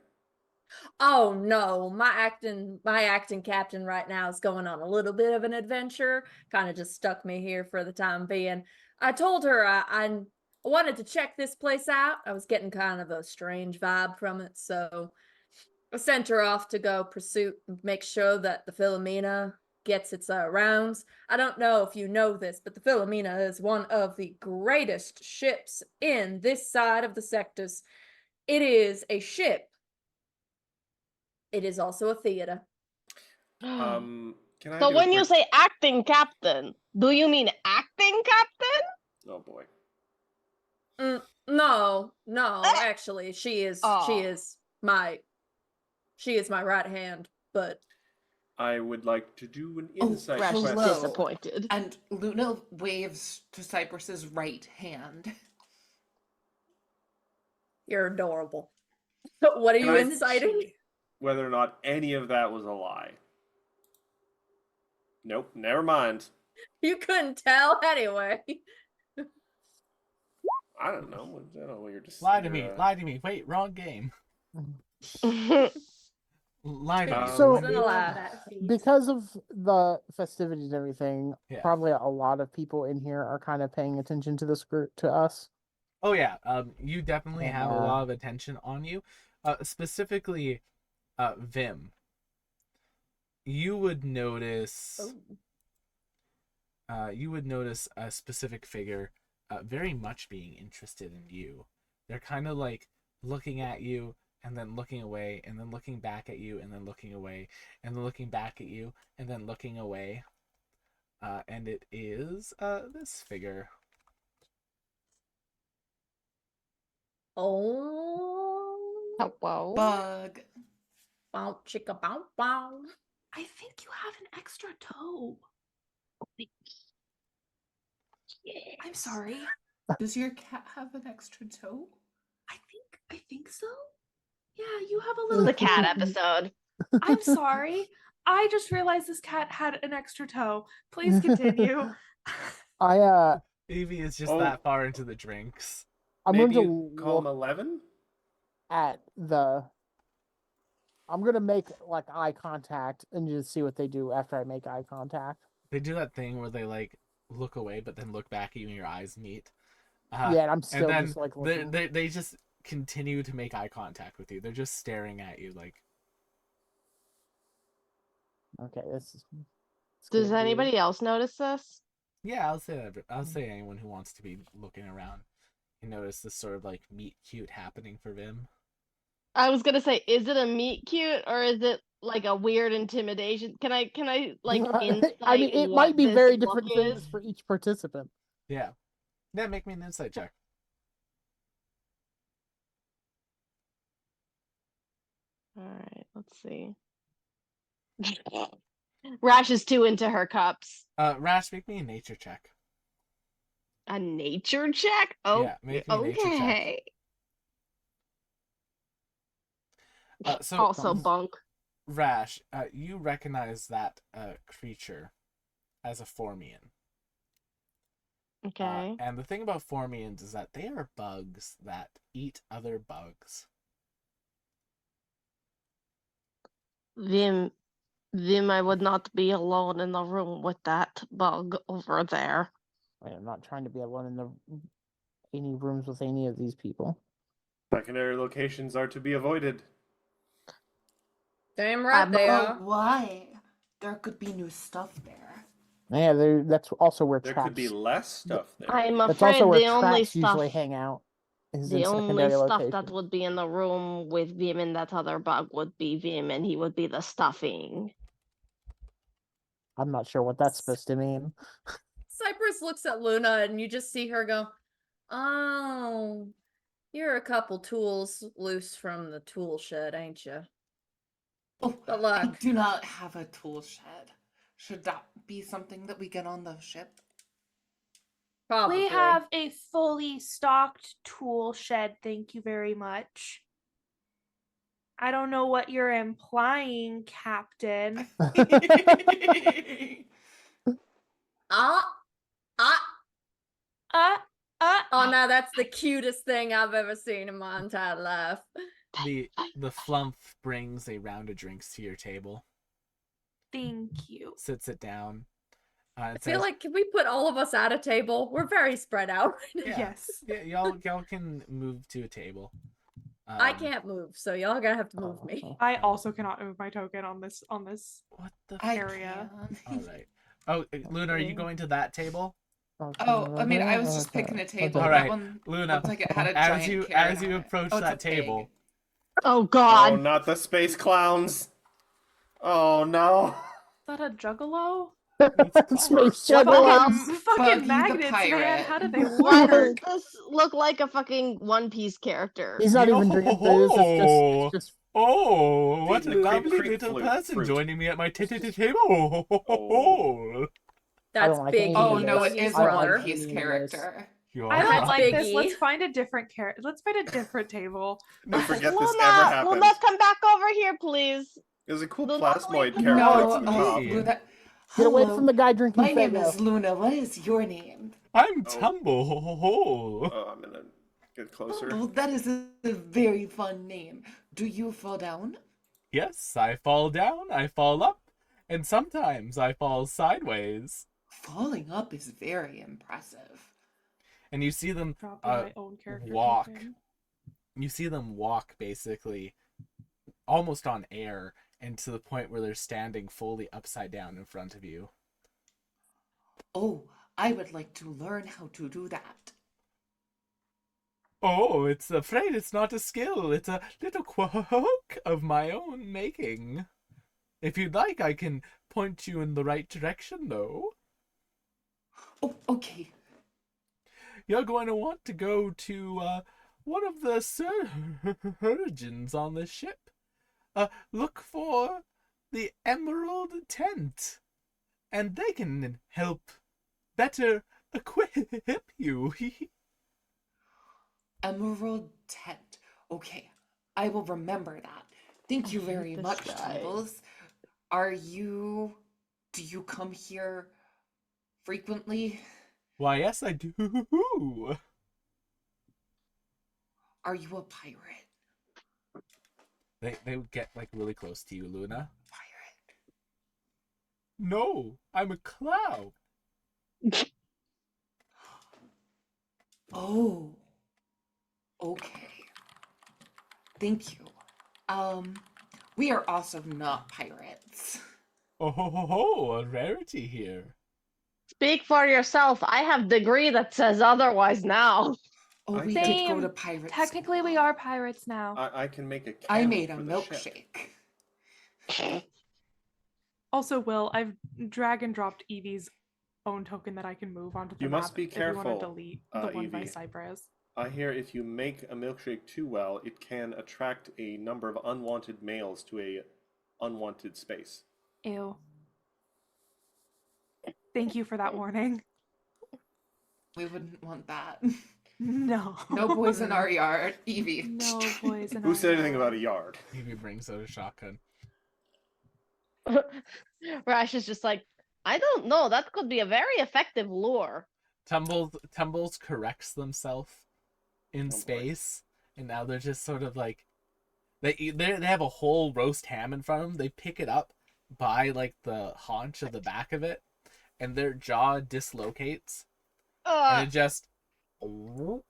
Speaker 7: Oh no, my acting captain right now is going on a little bit of an adventure. Kind of just stuck me here for the time being. I told her I wanted to check this place out. I was getting kind of a strange vibe from it, so I sent her off to go pursue, make sure that the Philomena gets its rounds. I don't know if you know this, but the Philomena is one of the greatest ships in this side of the sectors. It is a ship. It is also a theater.
Speaker 5: Can I
Speaker 3: So
Speaker 5: do a
Speaker 3: when you
Speaker 5: quick-
Speaker 3: say acting captain, do you mean acting captain?
Speaker 5: Oh boy.
Speaker 7: No, actually, she is my right hand, but
Speaker 5: I would like to do an
Speaker 4: Oh,
Speaker 5: insight
Speaker 3: Rash is
Speaker 5: question.
Speaker 4: hello.
Speaker 3: disappointed.
Speaker 4: And Luna waves to Cypress's right hand.
Speaker 7: you're adorable. What are
Speaker 5: Can
Speaker 7: you
Speaker 5: I-
Speaker 7: inciting?
Speaker 5: Whether or not any of that was a lie. Nope, never mind.
Speaker 7: You couldn't tell anyway.
Speaker 5: I don't know. I don't know. You're just
Speaker 1: Lie to
Speaker 5: you're,
Speaker 1: me. Lie to me. Wait, wrong game. Lie to me.
Speaker 6: So-
Speaker 7: It's a lie.
Speaker 6: Because of the festivities and everything,
Speaker 1: Yeah.
Speaker 6: probably a lot of people in here are kind of paying attention to this group, to us.
Speaker 1: Oh yeah, you definitely have a
Speaker 6: Yeah.
Speaker 1: lot of attention on you. Specifically, Vim. You would notice. You would notice a specific figure, very much being interested in you. They're kind of like looking at you and then looking away, and then looking back at you, and then looking away, and then looking back at you, and then looking away. And it is this figure.
Speaker 7: Oh,
Speaker 3: Hello.
Speaker 4: Bug.
Speaker 7: bow chicka bow bow.
Speaker 2: I think you have an extra toe. I'm sorry.
Speaker 4: Does your cat have an extra toe?
Speaker 2: I think so. Yeah, you have a
Speaker 3: This
Speaker 2: little.
Speaker 3: is a cat episode.
Speaker 2: I'm sorry. I just realized this cat had an extra toe. Please continue.
Speaker 1: Evie is just
Speaker 5: Oh.
Speaker 1: that far into the drinks.
Speaker 6: I'm
Speaker 5: Maybe
Speaker 6: going
Speaker 5: you
Speaker 6: to
Speaker 5: call him
Speaker 6: look
Speaker 5: 11?
Speaker 6: at the. I'm going to make like eye contact and just see what they do after I make eye contact.
Speaker 1: They do that thing where they like look away but then look back at you and your eyes meet.
Speaker 6: Yeah, and I'm
Speaker 1: And
Speaker 6: still
Speaker 1: then
Speaker 6: just like
Speaker 1: they,
Speaker 6: looking.
Speaker 1: they just continue to make eye contact with you. They're just staring at you like.
Speaker 6: Okay, this is. it's
Speaker 3: Does
Speaker 6: getting
Speaker 3: anybody
Speaker 6: weird.
Speaker 3: else notice this?
Speaker 1: Yeah, I'll say that. I'll say anyone who wants to be looking around. You notice this sort of like meet cute happening for Vim.
Speaker 3: I was gonna say, is it a meet cute or is it like a weird intimidation? Can I like insight
Speaker 6: I mean, it
Speaker 3: what
Speaker 6: might be
Speaker 3: this
Speaker 6: very
Speaker 3: look
Speaker 6: different
Speaker 3: is?
Speaker 6: things for each participant.
Speaker 1: Yeah. Yeah, make me an insight check.
Speaker 3: All right, let's see. Rash is too into her cups.
Speaker 1: Rash, make me a nature check.
Speaker 3: A nature check? Oh,
Speaker 1: Yeah, make me a nature check.
Speaker 3: okay.
Speaker 1: So
Speaker 3: Also bunk.
Speaker 1: Rash, you recognize that creature as a Formian.
Speaker 3: Okay.
Speaker 1: And the thing about Formians is that they are bugs that eat other bugs.
Speaker 3: Vim, I would not be alone in the room with that bug over there.
Speaker 6: I'm not trying to be alone in any rooms with any of these people.
Speaker 5: Secondary locations are to be avoided.
Speaker 7: Damn right they are.
Speaker 4: Why? There could be new stuff there.
Speaker 6: Yeah, that's also where
Speaker 5: There
Speaker 6: traps.
Speaker 5: could be less stuff there.
Speaker 3: I'm
Speaker 6: That's
Speaker 3: afraid
Speaker 6: also where
Speaker 3: the only
Speaker 6: traps
Speaker 3: stuff,
Speaker 6: usually hang out. Is in
Speaker 3: the only
Speaker 6: secondary
Speaker 3: stuff
Speaker 6: locations.
Speaker 3: that would be in the room with Vim and that other bug would be Vim, and he would be the stuffing.
Speaker 6: I'm not sure what that's supposed to mean.
Speaker 7: Cypress looks at Luna and you just see her go, "Oh, you're a couple tools loose from the tool shed, ain't you?"
Speaker 4: Oh,
Speaker 7: But
Speaker 4: I
Speaker 7: look,
Speaker 4: do not have a tool shed. Should that be something that we get on the ship?
Speaker 7: probably.
Speaker 2: We have a fully stocked tool shed, thank you very much. I don't know what you're implying, Captain.
Speaker 7: Ah,
Speaker 2: Uh,
Speaker 7: oh no, that's the cutest thing I've ever seen in my entire life.
Speaker 1: The flump brings a round of drinks to your table,
Speaker 2: thank you.
Speaker 1: sits it down.
Speaker 7: I feel like, can we put all of us at a table? We're very spread out.
Speaker 1: Yeah.
Speaker 2: Yes.
Speaker 1: Yeah, y'all can move to a table.
Speaker 7: I can't move, so y'all gonna have to move me.
Speaker 2: I also cannot move my token on this
Speaker 1: What the?
Speaker 2: area.
Speaker 1: All right. Oh, Luna, are you going to that table?
Speaker 4: Oh, I mean, I was just picking a table.
Speaker 1: All
Speaker 4: That
Speaker 1: right,
Speaker 4: one
Speaker 1: Luna.
Speaker 4: looked like it had a
Speaker 1: As
Speaker 4: giant
Speaker 1: you
Speaker 4: carrot
Speaker 1: as you
Speaker 4: on it.
Speaker 1: approach
Speaker 4: Oh, it's
Speaker 1: that
Speaker 4: a
Speaker 1: table,
Speaker 4: pig.
Speaker 3: Oh
Speaker 5: Oh,
Speaker 3: God!
Speaker 5: not the space clowns. Oh no.
Speaker 2: Is that a juggalo?
Speaker 1: it's
Speaker 6: Space
Speaker 3: What the hell?
Speaker 2: Fucking
Speaker 4: Buggy the
Speaker 2: magnets, man.
Speaker 4: pirate.
Speaker 2: How do they
Speaker 3: Why does
Speaker 2: work?
Speaker 3: this look like a fucking One Piece character?
Speaker 6: He's not even drinking booze. It's just
Speaker 1: Oh, what a
Speaker 5: The creep
Speaker 1: lovely
Speaker 5: creep
Speaker 1: little
Speaker 5: flute-
Speaker 1: person
Speaker 5: fruit.
Speaker 1: joining me at my table.
Speaker 5: Oh.
Speaker 7: That's
Speaker 6: like
Speaker 7: Biggie.
Speaker 6: any
Speaker 4: Oh
Speaker 6: of
Speaker 4: no,
Speaker 6: this.
Speaker 4: it is
Speaker 6: I
Speaker 4: a
Speaker 6: don't like
Speaker 4: One Piece
Speaker 6: any of this.
Speaker 4: character.
Speaker 2: I don't
Speaker 7: That's
Speaker 2: like this.
Speaker 7: Biggie.
Speaker 2: Let's find a different character. Let's find a different table.
Speaker 5: Don't forget this ever
Speaker 3: Luna,
Speaker 5: happened.
Speaker 3: Luna, come back over here, please.
Speaker 5: There's a cool
Speaker 3: Luna,
Speaker 5: plasmoid
Speaker 3: please.
Speaker 5: character
Speaker 4: No,
Speaker 5: at the top.
Speaker 4: Luna.
Speaker 6: Get away
Speaker 4: Hello,
Speaker 6: from the guy drinking
Speaker 4: my name
Speaker 6: Faygo.
Speaker 4: is Luna. What is your name?
Speaker 1: I'm
Speaker 5: Oh.
Speaker 1: Tumble.
Speaker 5: Oh, I'm gonna get closer.
Speaker 4: Oh, that is a very fun name. Do you fall down?
Speaker 1: Yes, I fall down, I fall up, and sometimes I fall sideways.
Speaker 4: Falling up is very impressive.
Speaker 1: And you see them
Speaker 2: Dropping my own character
Speaker 1: walk.
Speaker 2: token.
Speaker 1: You see them walk basically almost on air, and to the point where they're standing fully upside down in front of you.
Speaker 4: Oh, I would like to learn how to do that.
Speaker 1: Oh, afraid it's not a skill. It's a little quirk of my own making. If you'd like, I can point you in the right direction, though.
Speaker 4: Oh, okay.
Speaker 1: You're going to want to go to one of the surgeons on the ship. Look for the Emerald Tent, and they can help better equip you.
Speaker 4: Emerald Tent. Okay, I will remember that. Thank you very
Speaker 3: this
Speaker 4: much,
Speaker 3: guy.
Speaker 4: Tumbles. Do you come here frequently?
Speaker 1: Why, yes, I do.
Speaker 4: Are you a pirate?
Speaker 1: They would get like really close to you, Luna.
Speaker 4: Pirate.
Speaker 1: No, I'm a clown.
Speaker 4: Oh. Okay. Thank you. We are also not pirates.
Speaker 1: Oh, ho, ho, ho, a rarity here.
Speaker 3: Speak for yourself. I have degree that says otherwise now.
Speaker 4: Oh,
Speaker 5: I
Speaker 4: we
Speaker 5: can-
Speaker 4: did go to
Speaker 2: Same.
Speaker 4: pirate
Speaker 2: Technically, we
Speaker 4: school.
Speaker 2: are pirates now.
Speaker 5: I can make a
Speaker 4: I
Speaker 5: candle
Speaker 4: made a
Speaker 5: for the ship.
Speaker 4: milkshake.
Speaker 2: Also, Will, I've drag and dropped Evie's own token that I can move onto the
Speaker 5: You
Speaker 2: map.
Speaker 5: must be
Speaker 2: If you want
Speaker 5: careful,
Speaker 2: to delete the one by
Speaker 5: Evie.
Speaker 2: Cypress.
Speaker 5: I hear if you make a milkshake too well, it can attract a number of unwanted males to a unwanted space.
Speaker 2: Ew. Thank you for that warning.
Speaker 4: We wouldn't want that.
Speaker 2: No.
Speaker 4: No boys in our yard, Evie.
Speaker 2: No boys in
Speaker 5: Who
Speaker 2: our
Speaker 5: said anything about a
Speaker 2: yard.
Speaker 5: yard?
Speaker 1: Evie brings out a shotgun.
Speaker 3: Rash is just like, I don't know. That could be a very effective lure.
Speaker 1: Tumbles corrects themselves in
Speaker 5: Oh, boy.
Speaker 1: space, and now they're just sort of like they have a whole roast ham in front of them. They pick it up by like the haunch of the back of it, and their jaw dislocates, and it just.
Speaker 4: Will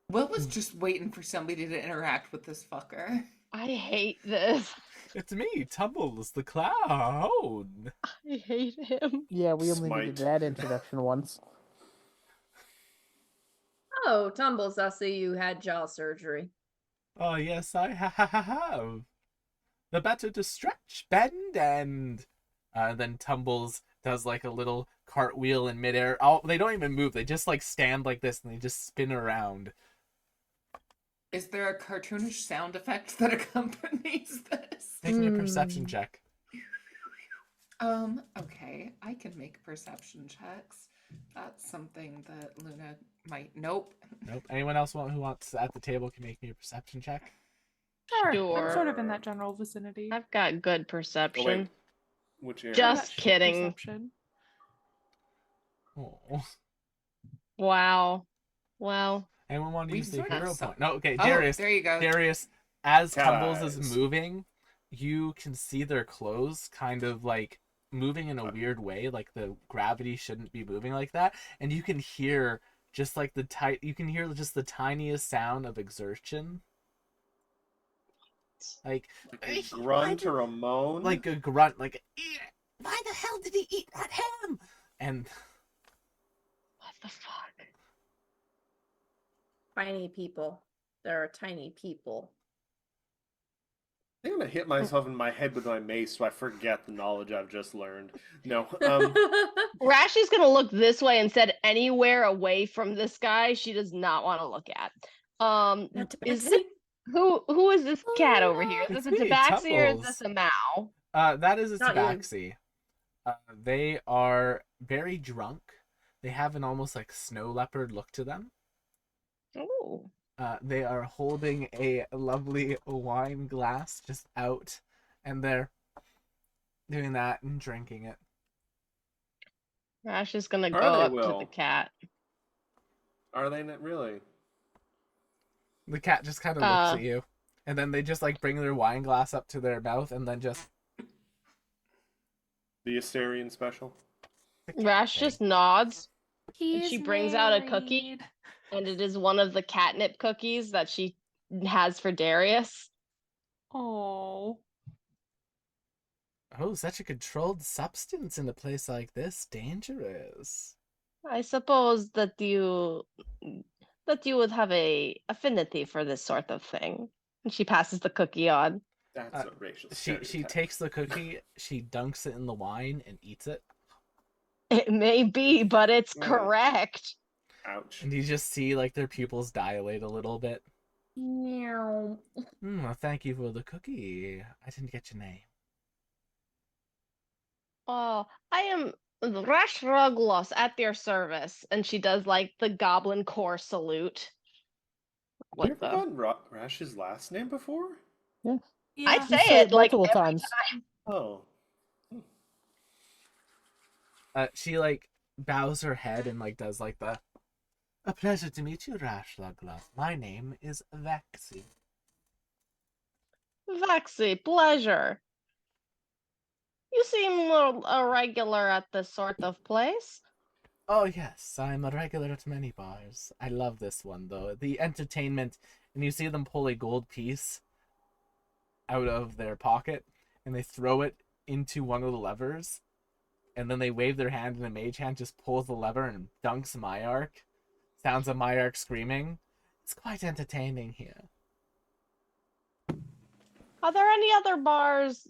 Speaker 4: was just waiting for somebody to interact with this fucker.
Speaker 3: I hate this.
Speaker 1: It's me, Tumbles the clown.
Speaker 3: I hate him.
Speaker 6: Yeah, we only
Speaker 5: Smite.
Speaker 6: needed that introduction once.
Speaker 7: Oh, Tumbles, I see you had jaw surgery.
Speaker 1: Oh yes, I have. The better to stretch, bend, and then Tumbles does like a little cartwheel in midair. Oh, they don't even move. They just like stand like this and they just spin around.
Speaker 4: Is there a cartoonish sound effect that accompanies this?
Speaker 1: Make me a perception check.
Speaker 4: Okay, I can make perception checks. That's something that Luna might. Nope.
Speaker 1: Nope. Anyone else who wants at the table can make me a perception check.
Speaker 2: Sure. I'm sort of in that general vicinity.
Speaker 3: I've got good
Speaker 5: Oh,
Speaker 3: perception.
Speaker 5: wait. Which area?
Speaker 3: Just
Speaker 2: I've got shit
Speaker 3: kidding.
Speaker 2: perception.
Speaker 1: Oh.
Speaker 3: Wow. Well,
Speaker 1: Anyone want to
Speaker 4: We
Speaker 1: use the
Speaker 4: sort of
Speaker 1: hero
Speaker 4: suck.
Speaker 1: point? No. Okay,
Speaker 4: Oh,
Speaker 1: Darius.
Speaker 4: there you go.
Speaker 1: Darius, as
Speaker 5: Cat
Speaker 1: Tumbles
Speaker 5: eyes.
Speaker 1: is moving, you can see their clothes kind of like moving in a weird way, like the gravity shouldn't be moving like that, and you can hear just like you can hear just the tiniest sound of exertion, like
Speaker 5: A grunt or a moan?
Speaker 1: like a grunt, like why the hell did he eat that ham? And
Speaker 3: what the fuck?
Speaker 7: Tiny people. There are tiny people.
Speaker 5: I think I'm gonna hit myself in my head with my mace so I forget the knowledge I've just learned. No.
Speaker 3: Rash is gonna look this way instead, anywhere away from this guy she does not want to look at.
Speaker 7: Not
Speaker 3: Is
Speaker 7: Tabaxi?
Speaker 3: this who is this cat over here? Is
Speaker 1: It's
Speaker 3: this a
Speaker 1: me,
Speaker 3: tabaxi or is
Speaker 1: Tumbles.
Speaker 3: this a Mao?
Speaker 1: that is a
Speaker 7: Not you.
Speaker 1: tabaxi. They are very drunk. They have an almost like snow leopard look to them.
Speaker 3: Oh.
Speaker 1: They are holding a lovely wine glass just out, and they're doing that and drinking it.
Speaker 3: Rash is gonna go
Speaker 5: Are they,
Speaker 3: up to
Speaker 5: Will?
Speaker 3: the cat.
Speaker 5: Are they not really?
Speaker 1: The cat just kind of looks at you, and then they just like bring their wine glass up to their mouth, and then just
Speaker 5: The Asterian special?
Speaker 3: Rash just nods,
Speaker 2: He's
Speaker 3: she brings out a cookie.
Speaker 2: married.
Speaker 3: and it is one of the catnip cookies that she has for Darius.
Speaker 2: Oh.
Speaker 1: Oh, such a controlled substance in a place like this. Dangerous.
Speaker 3: I suppose that you would have a affinity for this sort of thing. And she passes the cookie on.
Speaker 5: That's a racial
Speaker 1: She
Speaker 5: stereotype.
Speaker 1: takes the cookie, she dunks it in the wine and eats it.
Speaker 3: It may be, but it's
Speaker 5: Mm.
Speaker 3: correct.
Speaker 5: Ouch.
Speaker 1: And you just see like their pupils dilate a little bit.
Speaker 7: Meow.
Speaker 1: Well, thank you for the cookie. I didn't get your name.
Speaker 3: Oh, I am Rash Ruglos at your service. And she does like the goblin core salute.
Speaker 5: Have you
Speaker 3: With
Speaker 5: ever
Speaker 3: the...
Speaker 5: gotten Rash's last name before?
Speaker 2: Yeah.
Speaker 3: I
Speaker 6: You
Speaker 3: say
Speaker 6: say
Speaker 3: it like
Speaker 6: multiple
Speaker 3: every
Speaker 6: times.
Speaker 5: Oh.
Speaker 1: She like bows her head and like does like the a pleasure to meet you, Rash Lugla. My name is Vexy.
Speaker 3: Vexy, pleasure. You seem a regular at this sort of place.
Speaker 1: Oh yes, I'm a regular at many bars. I love this one though. The entertainment, and you see them pull a gold piece out of their pocket and they throw it into one of the levers, and then they wave their hand and the mage hand just pulls the lever and dunks Myark. Sounds of Myark screaming. It's quite entertaining here.
Speaker 3: Are there any other bars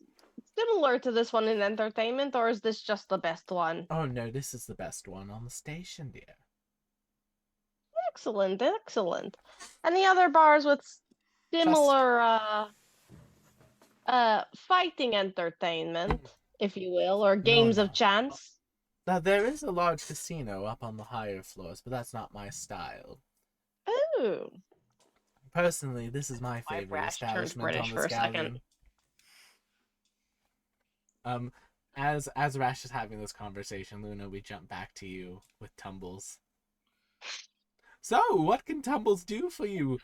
Speaker 3: similar to this one in entertainment, or is this just the best one?
Speaker 1: Oh no, this is the best one on the station, dear.
Speaker 3: Excellent, excellent. Any other bars with similar fighting entertainment, if you will, or games
Speaker 1: no.
Speaker 3: of chance?
Speaker 1: Now, there is a large casino up on the higher floors, but that's not my style.
Speaker 3: Oh,
Speaker 1: Personally, this is my
Speaker 3: my
Speaker 1: favorite
Speaker 3: Rash turned
Speaker 1: establishment
Speaker 3: British
Speaker 1: on
Speaker 3: for
Speaker 1: this
Speaker 3: a second.
Speaker 1: galleon. As Rash is having this conversation, Luna, we jump back to you with Tumbles. So, what can Tumbles do for you,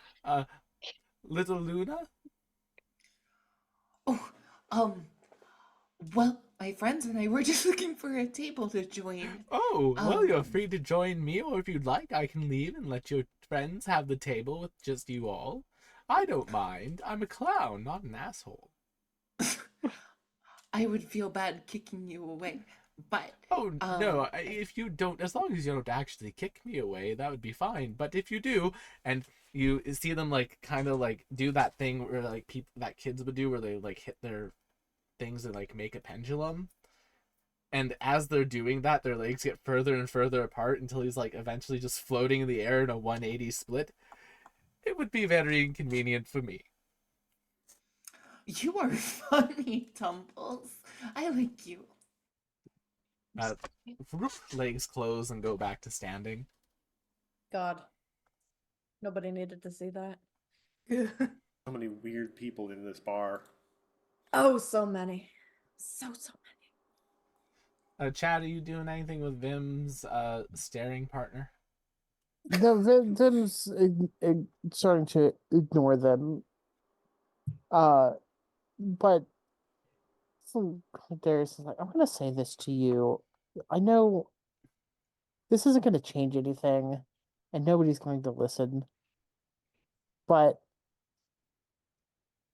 Speaker 1: little Luna?
Speaker 4: Oh, well, my friends and I were just looking for a table to join.
Speaker 1: Oh, well, you're
Speaker 4: Um,
Speaker 1: free to join me, or if you'd like, I can leave and let your friends have the table with just you all. I don't mind. I'm a clown, not an asshole.
Speaker 4: I would feel bad kicking you away, but
Speaker 1: Oh, no, if you don't, as long as you don't actually kick me away, that would be fine. But if you do, and you see them, like, kind of, like, do that thing where, like, people that kids would do where they, like, hit their things and, like, make a pendulum. And as they're doing that, their legs get further and further apart until he's, like, eventually just floating in the air in a 180 split. It would be very inconvenient for me.
Speaker 4: you are funny, Tumbles. I like you.
Speaker 1: Legs close and go back to standing.
Speaker 7: God. Nobody needed to see that.
Speaker 5: So many weird people in this bar.
Speaker 7: Oh, so many. So many.
Speaker 1: Chad, are you doing anything with Vim's staring partner?
Speaker 6: No, Vim's starting to ignore them. But Darius is like, I'm gonna say this to you. I know this isn't gonna change anything, and nobody's going to listen. But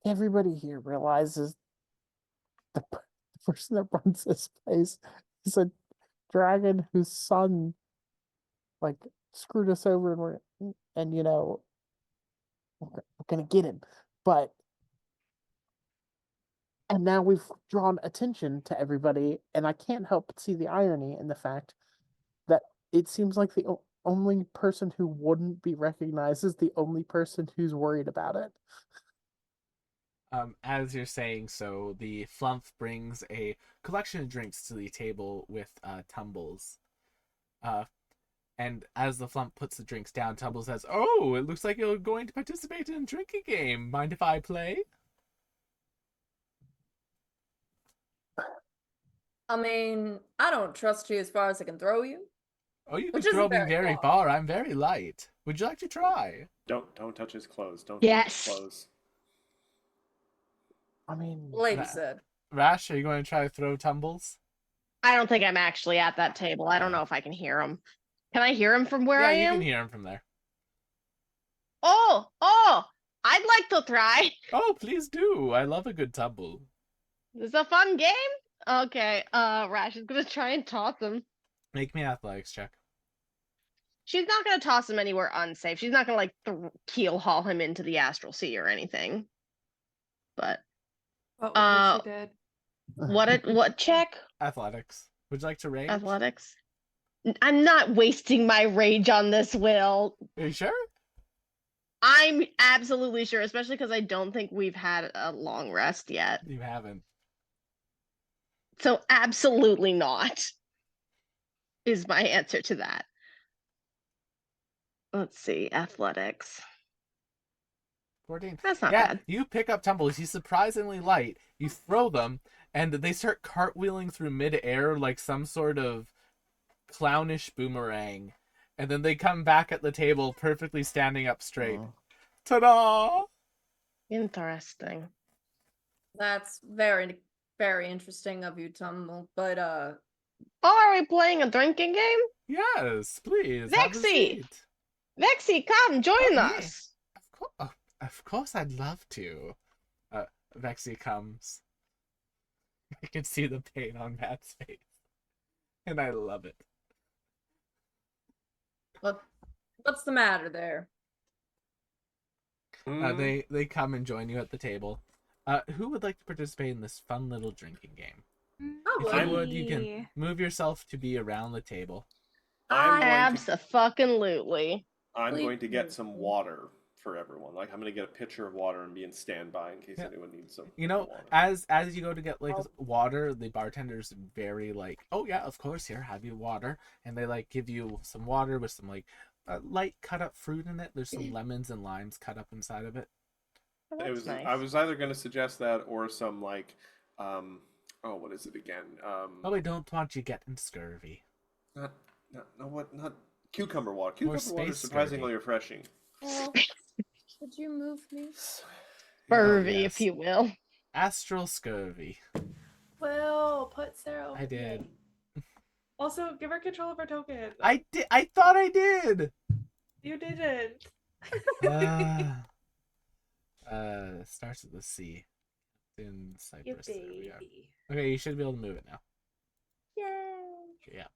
Speaker 6: everybody here realizes the person that runs this place is a dragon whose son, like, screwed us over, and you know, we're gonna get him. And now we've drawn attention to everybody, and I can't help but see the irony in the fact that it seems like the only person who wouldn't be recognized is the only person who's worried about it.
Speaker 1: As you're saying so, the Flump brings a collection of drinks to the table with Tumbles. And as the Flump puts the drinks down, Tumbles says, "Oh, it looks like you're going to participate in a drinking game. Mind if I play?"
Speaker 7: I mean, I don't trust you as far as I can throw you.
Speaker 1: Oh, you can
Speaker 7: Which isn't
Speaker 1: throw me
Speaker 7: very
Speaker 1: very
Speaker 7: far.
Speaker 1: far. I'm very light. Would you like to try?
Speaker 5: Don't touch his clothes. Don't
Speaker 3: Yes.
Speaker 5: touch his clothes.
Speaker 6: I mean,
Speaker 7: Lady
Speaker 1: Ra-
Speaker 7: said.
Speaker 1: Rash, are you going to try to throw Tumbles?
Speaker 3: I don't think I'm actually at that table. I don't know if I can hear him. Can I hear him from where
Speaker 1: Yeah,
Speaker 3: I
Speaker 1: you
Speaker 3: am?
Speaker 1: can hear him from there.
Speaker 3: Oh, I'd like to try.
Speaker 1: Oh, please do. I love a good tumble.
Speaker 3: This is a fun game. Okay, Rash is gonna try and toss him.
Speaker 1: Make me an athletics check.
Speaker 3: She's not gonna toss him anywhere unsafe. She's not gonna like keel haul him into the astral sea or anything. But
Speaker 2: What was she did?
Speaker 3: what check?
Speaker 1: Athletics. Would you like to rage?
Speaker 3: Athletics. I'm not wasting my rage on this, Will.
Speaker 1: Are you sure?
Speaker 3: I'm absolutely sure, especially because I don't think we've had a long rest yet.
Speaker 1: You haven't.
Speaker 3: So absolutely not is my answer to that. Let's see, athletics.
Speaker 1: 14.
Speaker 3: That's not
Speaker 1: Yeah,
Speaker 3: bad.
Speaker 1: you pick up Tumbles. He's surprisingly light. You throw them, and they start cartwheeling through midair like some sort of clownish boomerang. And then they come back at the table perfectly standing up straight.
Speaker 6: Oh.
Speaker 1: Ta-da!
Speaker 3: Interesting.
Speaker 7: That's very, very interesting of you, Tumble. But
Speaker 3: Oh, are we playing a drinking game?
Speaker 1: Yes, please. Have a
Speaker 3: Vexy!
Speaker 1: seat.
Speaker 3: Vexy, come join
Speaker 1: Oh, yeah.
Speaker 3: us.
Speaker 1: Of course, I'd love to. Vexy comes. I can see the pain on Matt's face, and I love it.
Speaker 7: what's the matter there?
Speaker 5: Mm.
Speaker 1: They come and join you at the table. Who would like to participate in this fun little drinking game?
Speaker 7: Oh,
Speaker 1: If
Speaker 5: I'm-
Speaker 1: you would, you can move yourself to be around the table.
Speaker 5: I'm going to
Speaker 3: Abso-fucking-lutely.
Speaker 5: I'm
Speaker 7: Please
Speaker 5: going to get
Speaker 7: move
Speaker 5: some
Speaker 7: me.
Speaker 5: water for everyone. Like I'm going to get a pitcher of water and be in standby in case
Speaker 1: Yeah.
Speaker 5: anyone needs some.
Speaker 1: You know,
Speaker 5: water.
Speaker 1: as you go to get like
Speaker 7: Oh.
Speaker 1: water, the bartender's very like, oh yeah, of course, here, have you water, and they like give you some water with some like light cut up fruit in it. There's some lemons and limes cut up inside of it.
Speaker 3: Oh,
Speaker 5: It
Speaker 3: that's
Speaker 5: was.
Speaker 3: nice.
Speaker 5: I was either going to suggest that or some like, oh, what is it again?
Speaker 1: Probably don't want you getting scurvy.
Speaker 5: Not not cucumber water. Cucumber water
Speaker 1: space
Speaker 5: is surprisingly
Speaker 1: scurvy.
Speaker 5: refreshing.
Speaker 7: Well, could you move me?
Speaker 3: Furvy,
Speaker 1: yes.
Speaker 3: if you will.
Speaker 1: Astral scurvy.
Speaker 2: Will, put Sarah over
Speaker 1: I did.
Speaker 2: me. Also, give her control of her token.
Speaker 1: I did. I thought I did.
Speaker 2: You didn't.
Speaker 1: Starts with the C. In
Speaker 2: You
Speaker 1: Cyprus. There we are.
Speaker 2: baby.
Speaker 1: Okay, you should be able to move it now.
Speaker 7: Yay!
Speaker 1: Yeah.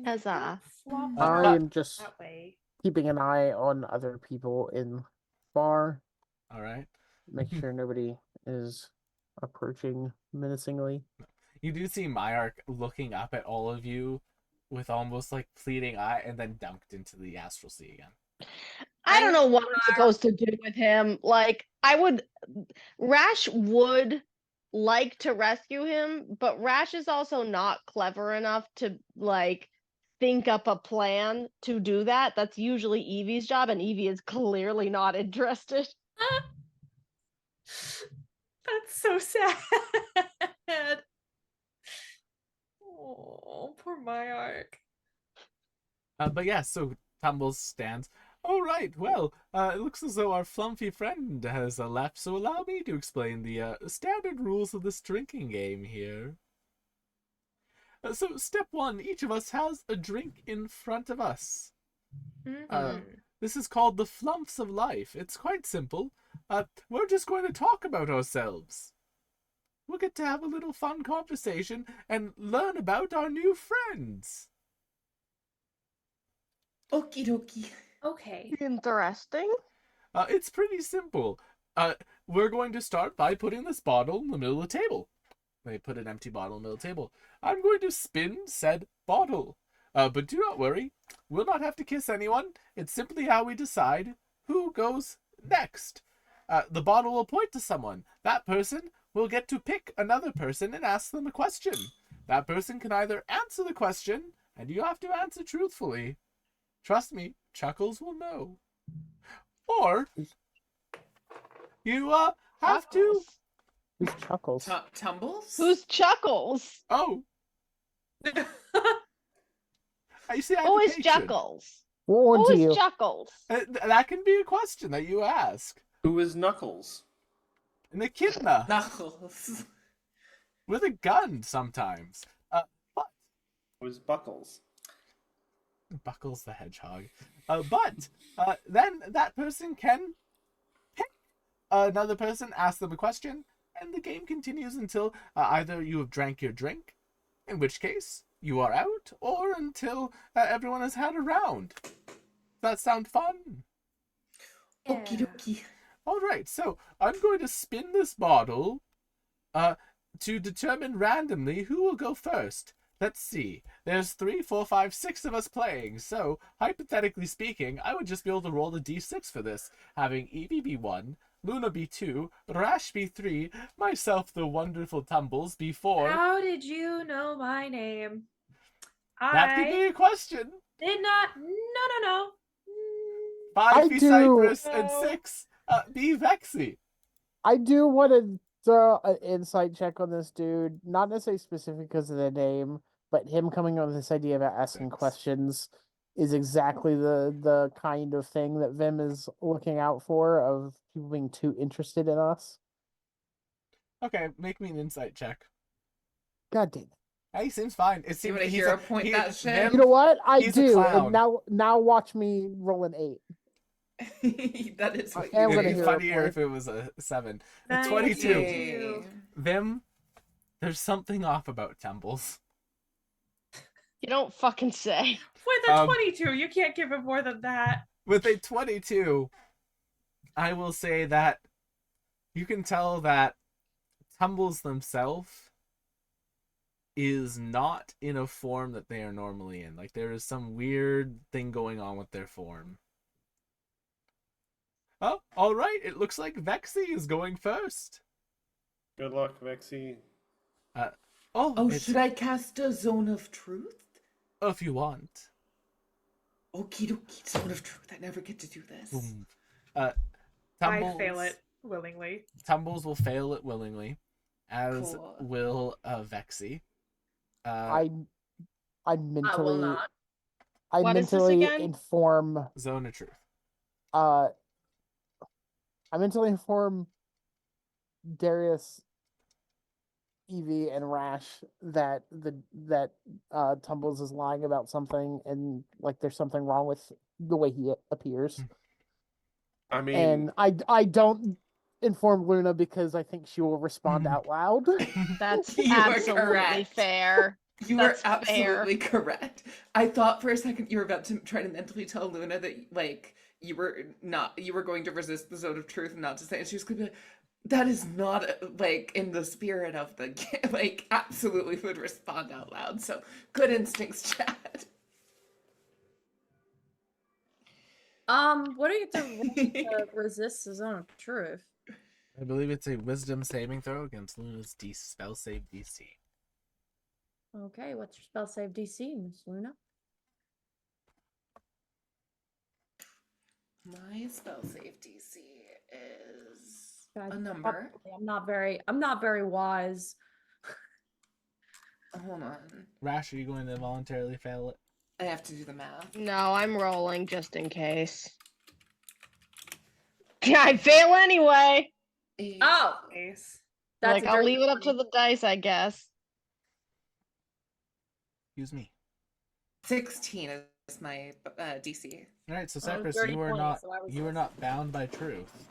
Speaker 3: Huzzah.
Speaker 2: Flop
Speaker 6: I am just
Speaker 2: that way.
Speaker 6: keeping an eye on other people in bar.
Speaker 1: All right.
Speaker 6: Make sure nobody is approaching menacingly.
Speaker 1: You do see Myark looking up at all of you with almost like pleading eye, and then dunked into the astral sea again.
Speaker 3: I don't know what I'm supposed to do with him. Like, Rash would like to rescue him, but Rash is also not clever enough to, like, think up a plan to do that. That's usually Evie's job, and Evie is clearly not interested.
Speaker 2: That's so sad. Oh, poor Myark.
Speaker 1: But yeah, so Tumbles stands. All right, well, it looks as though our flumpy friend has left, so allow me to explain the standard rules of this drinking game here. So, step one, each of us has a drink in front of us.
Speaker 2: Mhm.
Speaker 1: This is called the flumps of life. It's quite simple. We're just going to talk about ourselves. We'll get to have a little fun conversation and learn about our new friends.
Speaker 4: Okie dokie.
Speaker 2: Okay.
Speaker 3: Interesting.
Speaker 1: It's pretty simple. We're going to start by putting this bottle in the middle of the table. They put an empty bottle in the middle of the table. I'm going to spin said bottle. But do not worry. We'll not have to kiss anyone. It's simply how we decide who goes next. The bottle will point to someone. That person will get to pick another person and ask them a question. That person can either answer the question, and you have to answer truthfully. Trust me, Chuckles will know. Or you have to.
Speaker 6: Who's Chuckles?
Speaker 4: Tumbles?
Speaker 3: Who's Chuckles?
Speaker 1: Oh, I see.
Speaker 3: Who is Chuckles?
Speaker 6: What one
Speaker 3: Who
Speaker 6: to
Speaker 3: is
Speaker 6: you?
Speaker 3: Chuckles?
Speaker 1: That can be a question that you ask.
Speaker 5: Who is Knuckles?
Speaker 1: An echidna
Speaker 4: Knuckles.
Speaker 1: with a gun sometimes. But
Speaker 5: Who is Buckles?
Speaker 1: Buckles the hedgehog. But then that person can pick another person, ask them a question, and the game continues until either you have drank your drink, in which case you are out, or until everyone has had a round. Does that sound fun?
Speaker 4: Okie dokie.
Speaker 1: All right, so I'm going to spin this bottle to determine randomly who will go first. Let's see. There's 3, 4, 5, 6 of us playing, so hypothetically speaking, I would just be able to roll a d6 for this, having Evie be 1, Luna be 2, Rash be 3, myself, the wonderful Tumbles, be 4.
Speaker 2: How did you know my name?
Speaker 1: That could be
Speaker 2: I
Speaker 1: a question.
Speaker 2: did not. No.
Speaker 1: 5 be
Speaker 6: do.
Speaker 1: Cypress, and
Speaker 2: No.
Speaker 1: 6 be Vexy.
Speaker 6: I do want to throw an insight check on this dude. Not necessarily specific because of the name, but him coming up with this idea about asking
Speaker 1: Thanks.
Speaker 6: questions is exactly the kind of thing that Vim is looking out for, of people being too interested in us.
Speaker 1: Okay, make me an insight check.
Speaker 6: God damn it.
Speaker 1: He seems fine. It
Speaker 4: You
Speaker 1: seems
Speaker 4: wanna
Speaker 1: he's
Speaker 4: hero point that shit?
Speaker 1: Vim-
Speaker 6: You know what? I
Speaker 1: He's a
Speaker 6: do.
Speaker 1: clown.
Speaker 6: And now watch me roll an 8.
Speaker 4: That is what
Speaker 6: I am
Speaker 4: you
Speaker 6: gonna
Speaker 1: It'd be
Speaker 6: hear a
Speaker 1: funnier
Speaker 6: point.
Speaker 1: if it was a 7. A
Speaker 2: Nice.
Speaker 1: 22.
Speaker 2: Yay.
Speaker 1: Vim, there's something off about Tumbles.
Speaker 3: You don't fucking say.
Speaker 2: With a
Speaker 1: Um,
Speaker 2: 22, you can't give him more than that.
Speaker 1: With a 22, I will say that you can tell that Tumbles themselves is not in a form that they are normally in. Like there is some weird thing going on with their form. Oh, all right. It looks like Vexy is going first.
Speaker 5: Good luck, Vexy.
Speaker 4: Oh,
Speaker 1: It's,
Speaker 4: should I cast a Zone of Truth?
Speaker 1: if you want.
Speaker 4: Okie dokie, Zone of Truth. I never get to do this.
Speaker 1: Boom.
Speaker 2: I fail it willingly.
Speaker 1: Tumbles will fail it willingly, as
Speaker 4: Cool.
Speaker 1: will Vexy.
Speaker 6: I
Speaker 7: I will
Speaker 6: mentally
Speaker 7: not.
Speaker 6: I
Speaker 3: What is this
Speaker 6: mentally
Speaker 3: again?
Speaker 6: inform
Speaker 1: Zone of Truth.
Speaker 6: I mentally inform Darius, Evie, and Rash that Tumbles is lying about something, and like there's something wrong with the way he appears.
Speaker 5: I mean,
Speaker 6: And I don't inform Luna because I think she will respond out loud.
Speaker 3: That's
Speaker 4: You are
Speaker 3: absolutely
Speaker 4: correct.
Speaker 3: fair.
Speaker 4: You
Speaker 3: That's
Speaker 4: are absolutely correct. I thought for a second you were about to try to mentally tell Luna that like you were going to resist the Zone of Truth and not to say it. She was gonna be like, that is not like in the spirit of the game. Like absolutely would respond out loud. So good instincts, Chad.
Speaker 7: What do you have to resist the Zone of Truth?
Speaker 1: I believe it's a Wisdom saving throw against Luna's spell save DC.
Speaker 7: Okay, what's your spell save DC, Miss Luna?
Speaker 4: My spell save DC is
Speaker 7: God,
Speaker 4: a number.
Speaker 7: I'm not very wise.
Speaker 4: Hold on.
Speaker 1: Rash, are you going to voluntarily fail it?
Speaker 4: I have to do the math.
Speaker 3: No, I'm rolling just in case. I fail anyway.
Speaker 7: Oh,
Speaker 2: Ace.
Speaker 7: that's
Speaker 3: Like
Speaker 7: a
Speaker 3: I'll
Speaker 7: dirty
Speaker 3: leave it up to
Speaker 7: 20.
Speaker 3: the dice, I guess.
Speaker 1: Excuse me.
Speaker 4: 16 is my DC.
Speaker 1: All right, so
Speaker 7: Well,
Speaker 1: Cypress,
Speaker 7: dirty
Speaker 1: you are
Speaker 7: 20,
Speaker 1: not
Speaker 7: so I was
Speaker 1: you are
Speaker 7: less.
Speaker 1: not bound by truth.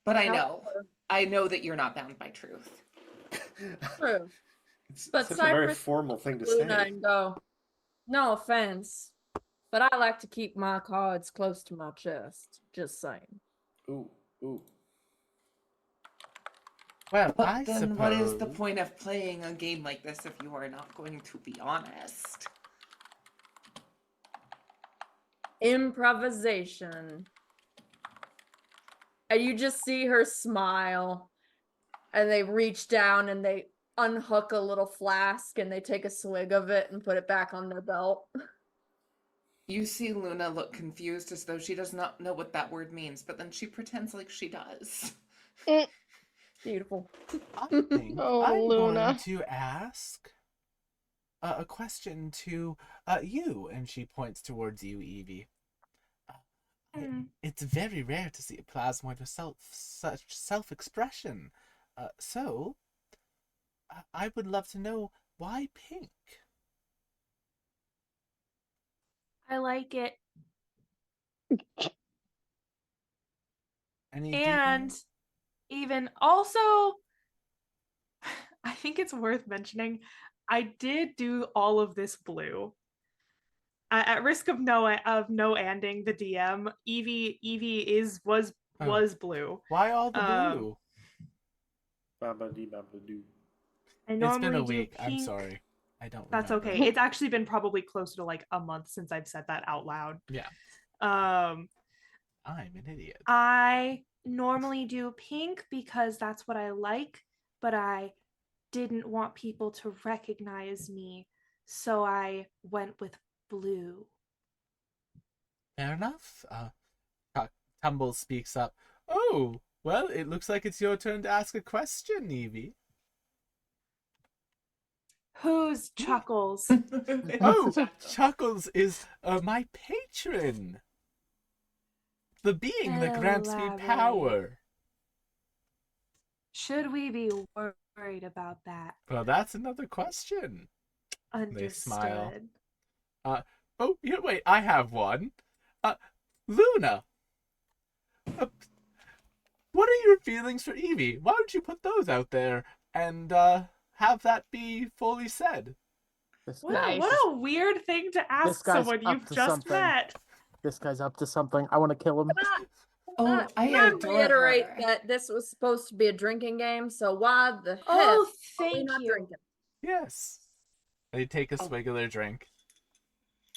Speaker 4: But I
Speaker 7: However,
Speaker 4: know that you're not bound by truth.
Speaker 7: True.
Speaker 5: it's
Speaker 7: But
Speaker 5: such a very
Speaker 7: Cypress
Speaker 5: formal thing to
Speaker 7: Luna
Speaker 5: say.
Speaker 7: and go, no offense, but I like to keep my cards close to my chest. Just saying.
Speaker 5: Ooh, ooh.
Speaker 1: Well,
Speaker 4: But
Speaker 1: I
Speaker 4: then
Speaker 1: suppose.
Speaker 4: what is the point of playing a game like this if you are not going to be honest?
Speaker 7: Improvisation. And you just see her smile, and they reach down and they unhook a little flask and they take a swig of it and put it back on their belt.
Speaker 4: You see Luna look confused as though she does not know what that word means, but then she pretends like she does.
Speaker 7: Beautiful.
Speaker 1: I think
Speaker 3: Oh,
Speaker 1: I'm
Speaker 3: Luna.
Speaker 1: going to ask a question to you, and she points towards you, Evie. It's very rare to see a plasmoid with such self-expression. So, I would love to know why pink.
Speaker 2: I like it.
Speaker 1: Any
Speaker 2: And
Speaker 1: details?
Speaker 2: even also, I think it's worth mentioning, I did do all of this blue. At risk of no ending the DM, Evie was blue.
Speaker 1: Why all the
Speaker 2: Um,
Speaker 1: blue?
Speaker 5: Babba-dee, babba-doo.
Speaker 2: I
Speaker 1: It's
Speaker 2: normally
Speaker 1: been a
Speaker 2: do
Speaker 1: week.
Speaker 2: pink.
Speaker 1: I'm sorry. I don't.
Speaker 2: That's
Speaker 1: remember.
Speaker 2: okay. It's actually been probably closer to like a month since I've said that out loud.
Speaker 1: Yeah.
Speaker 2: Um,
Speaker 1: I'm an idiot.
Speaker 2: I normally do pink because that's what I like, but I didn't want people to recognize me, so I went with blue.
Speaker 1: Fair enough. Tumble speaks up. Oh, well, it looks like it's your turn to ask a question, Evie.
Speaker 2: Who's Chuckles?
Speaker 1: Oh, Chuckles is my patron. The being that grants me
Speaker 2: Elaborate.
Speaker 1: power.
Speaker 2: Should we be worried about that?
Speaker 1: Well, that's another question.
Speaker 2: Understood.
Speaker 1: They smile. Oh, wait, I have one. Luna. What are your feelings for Evie? Why don't you put those out there and have that be fully said?
Speaker 2: What a weird thing to ask
Speaker 6: guy's
Speaker 2: someone
Speaker 6: up
Speaker 2: you've
Speaker 6: to
Speaker 2: just
Speaker 6: something.
Speaker 2: met.
Speaker 6: This guy's up to something. I want to kill him.
Speaker 4: Oh, I
Speaker 7: Can I
Speaker 4: adore
Speaker 7: reiterate
Speaker 4: her.
Speaker 7: that this was supposed to be a drinking game, so why the heck
Speaker 2: Oh,
Speaker 7: are we
Speaker 2: thank
Speaker 7: not
Speaker 2: you.
Speaker 7: drinking?
Speaker 1: Yes. They take a
Speaker 4: Oh.
Speaker 1: swig of their drink.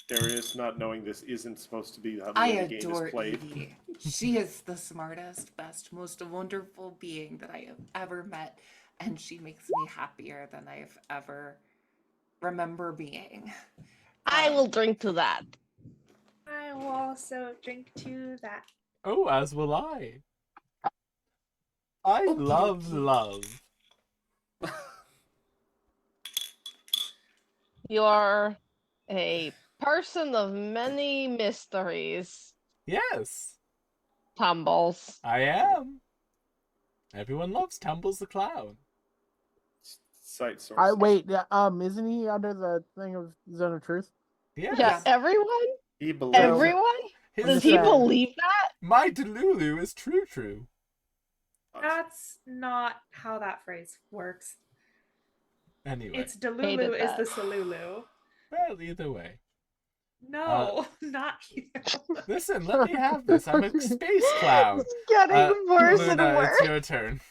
Speaker 5: Darius, not knowing this isn't supposed to be how the
Speaker 4: I
Speaker 5: way the game is
Speaker 4: adore
Speaker 5: played.
Speaker 4: Evie. She is the smartest, best, most wonderful being that I have ever met, and she makes me happier than I've ever remember being.
Speaker 3: I will drink to that.
Speaker 2: I will also drink to that.
Speaker 1: Oh, as will I. I
Speaker 4: Okie
Speaker 1: love
Speaker 4: dokie.
Speaker 1: love.
Speaker 3: You're a person of many mysteries,
Speaker 1: Yes,
Speaker 3: Tumbles.
Speaker 1: I am. Everyone loves Tumbles the Clown.
Speaker 5: Site source.
Speaker 6: Isn't he under the thing of Zone of Truth?
Speaker 1: Yes.
Speaker 3: Yeah, everyone?
Speaker 5: He believes.
Speaker 3: Everyone?
Speaker 1: His
Speaker 3: Does
Speaker 6: just
Speaker 3: he
Speaker 6: saying.
Speaker 3: believe that?
Speaker 1: My Delulu is true.
Speaker 2: That's not how that phrase works.
Speaker 1: Anyway,
Speaker 2: It's Delulu
Speaker 3: Hated
Speaker 2: is
Speaker 3: that.
Speaker 2: the Salulu.
Speaker 1: well, either way.
Speaker 2: No, not you.
Speaker 1: Listen, let me have this. I'm a space clown.
Speaker 3: It's getting worse and
Speaker 1: Luna,
Speaker 3: worse.
Speaker 1: it's your turn.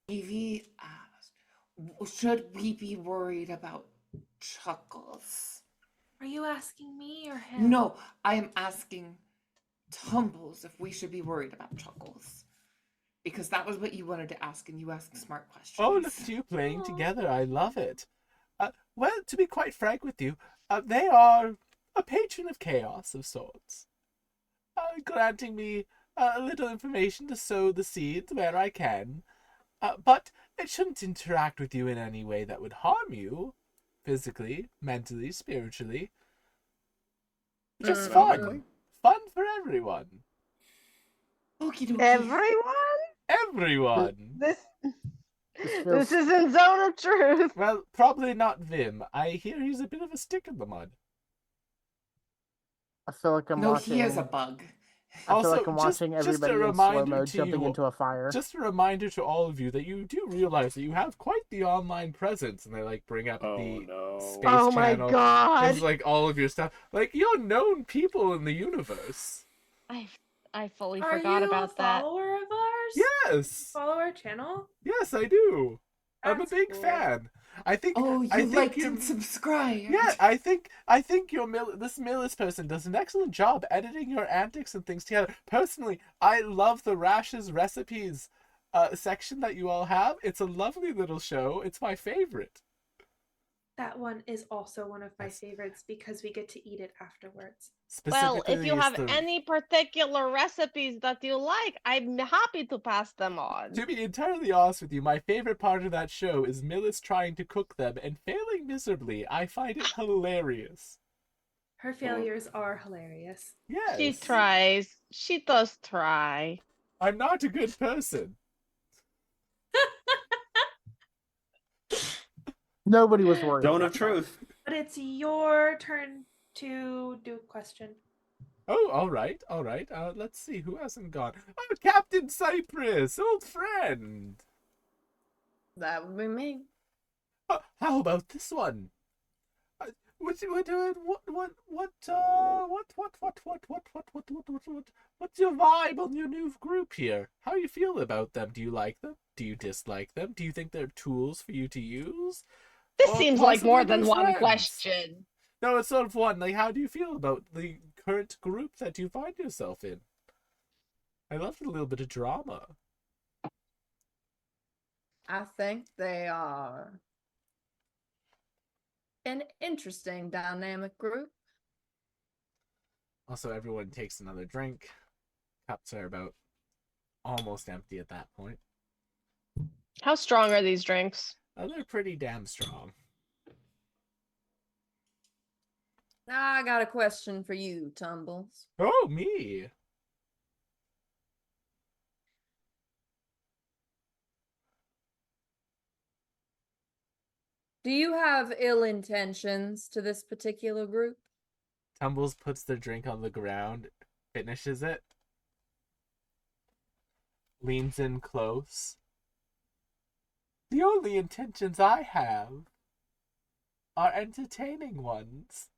Speaker 4: Evie asked, should we be worried about Chuckles?
Speaker 2: Are you asking me or him?
Speaker 4: No, I am asking Tumbles if we should be worried about Chuckles. Because that was what you wanted to ask, and you asked smart questions.
Speaker 1: Oh, look at you playing together. I love it. Well, to be quite frank with you, they are a patron of chaos of sorts. Granting me a little information to sow the seeds where I can. But it shouldn't interact with you in any way that would harm you. Physically, mentally, spiritually. Just fun. Fun for everyone.
Speaker 4: Okie dokie.
Speaker 3: Everyone?
Speaker 1: Everyone.
Speaker 3: This is in Zone of Truth.
Speaker 1: Well, probably not Vim. I hear he's a bit of a stick in the mud.
Speaker 6: I feel like I'm
Speaker 4: No,
Speaker 6: watching.
Speaker 4: he is a bug.
Speaker 6: I feel like
Speaker 1: Also,
Speaker 6: I'm
Speaker 1: just
Speaker 6: watching
Speaker 1: a
Speaker 6: everybody in slow
Speaker 1: reminder
Speaker 6: mo
Speaker 1: to
Speaker 6: jumping
Speaker 1: you-
Speaker 6: into a fire.
Speaker 1: Just a reminder to all of you that you do realize that you have quite the online presence, and they like bring up
Speaker 5: Oh
Speaker 1: the
Speaker 5: no.
Speaker 1: space
Speaker 3: Oh my
Speaker 1: channel.
Speaker 3: god.
Speaker 1: There's like all of your stuff. Like you're known people in the universe.
Speaker 3: I fully
Speaker 2: Are
Speaker 3: forgot
Speaker 2: you
Speaker 3: about
Speaker 2: a
Speaker 3: that.
Speaker 2: follower of ours?
Speaker 1: Yes,
Speaker 2: Follow our channel?
Speaker 1: yes, I do. I'm a
Speaker 2: That's
Speaker 1: big
Speaker 2: cool.
Speaker 1: fan. I think.
Speaker 4: Oh, you
Speaker 1: I think
Speaker 4: liked
Speaker 1: you're-
Speaker 4: and subscribed.
Speaker 1: Yeah, I think this Millis person does an excellent job editing your antics and things together. Personally, I love the Rashes recipes section that you all have. It's a lovely little show. It's my favorite.
Speaker 2: That one is also one of my
Speaker 1: Yes.
Speaker 2: favorites because we get to eat it afterwards.
Speaker 3: Well, if
Speaker 1: Specifically,
Speaker 3: you
Speaker 1: it's
Speaker 3: have
Speaker 1: the-
Speaker 3: any particular recipes that you like, I'm happy to pass them on.
Speaker 1: To be entirely honest with you, my favorite part of that show is Millis trying to cook them and failing miserably. I find it hilarious.
Speaker 2: Her failures are hilarious.
Speaker 1: Yes.
Speaker 3: She tries. She does try.
Speaker 1: I'm not a good person.
Speaker 6: Nobody was worried.
Speaker 5: Zone
Speaker 6: about
Speaker 5: of Truth.
Speaker 2: But it's your turn to do a question.
Speaker 1: Oh, all right. Let's see who hasn't gone. Oh, Captain Cypress, old friend.
Speaker 7: That would be me.
Speaker 1: How about this one? What's your vibe on your new group here? How you feel about them? Do you like them? Do you dislike them? Do you think they're tools for you to use?
Speaker 3: This
Speaker 1: Or
Speaker 3: seems like
Speaker 1: possibly
Speaker 3: more than
Speaker 1: they're
Speaker 3: one
Speaker 1: friends?
Speaker 3: question.
Speaker 1: No, it's sort of one. Like, how do you feel about the current group that you find yourself in? I love a little bit of drama.
Speaker 7: I think they are an interesting dynamic group.
Speaker 1: Also, everyone takes another drink. Cups are about almost empty at that point.
Speaker 3: How strong are these drinks?
Speaker 1: They're pretty damn strong.
Speaker 7: I got a question for you, Tumbles.
Speaker 1: Oh, me.
Speaker 7: Do you have ill intentions to this particular group?
Speaker 1: Tumbles puts their drink on the ground, finishes it, leans in close. The only intentions I have are entertaining ones.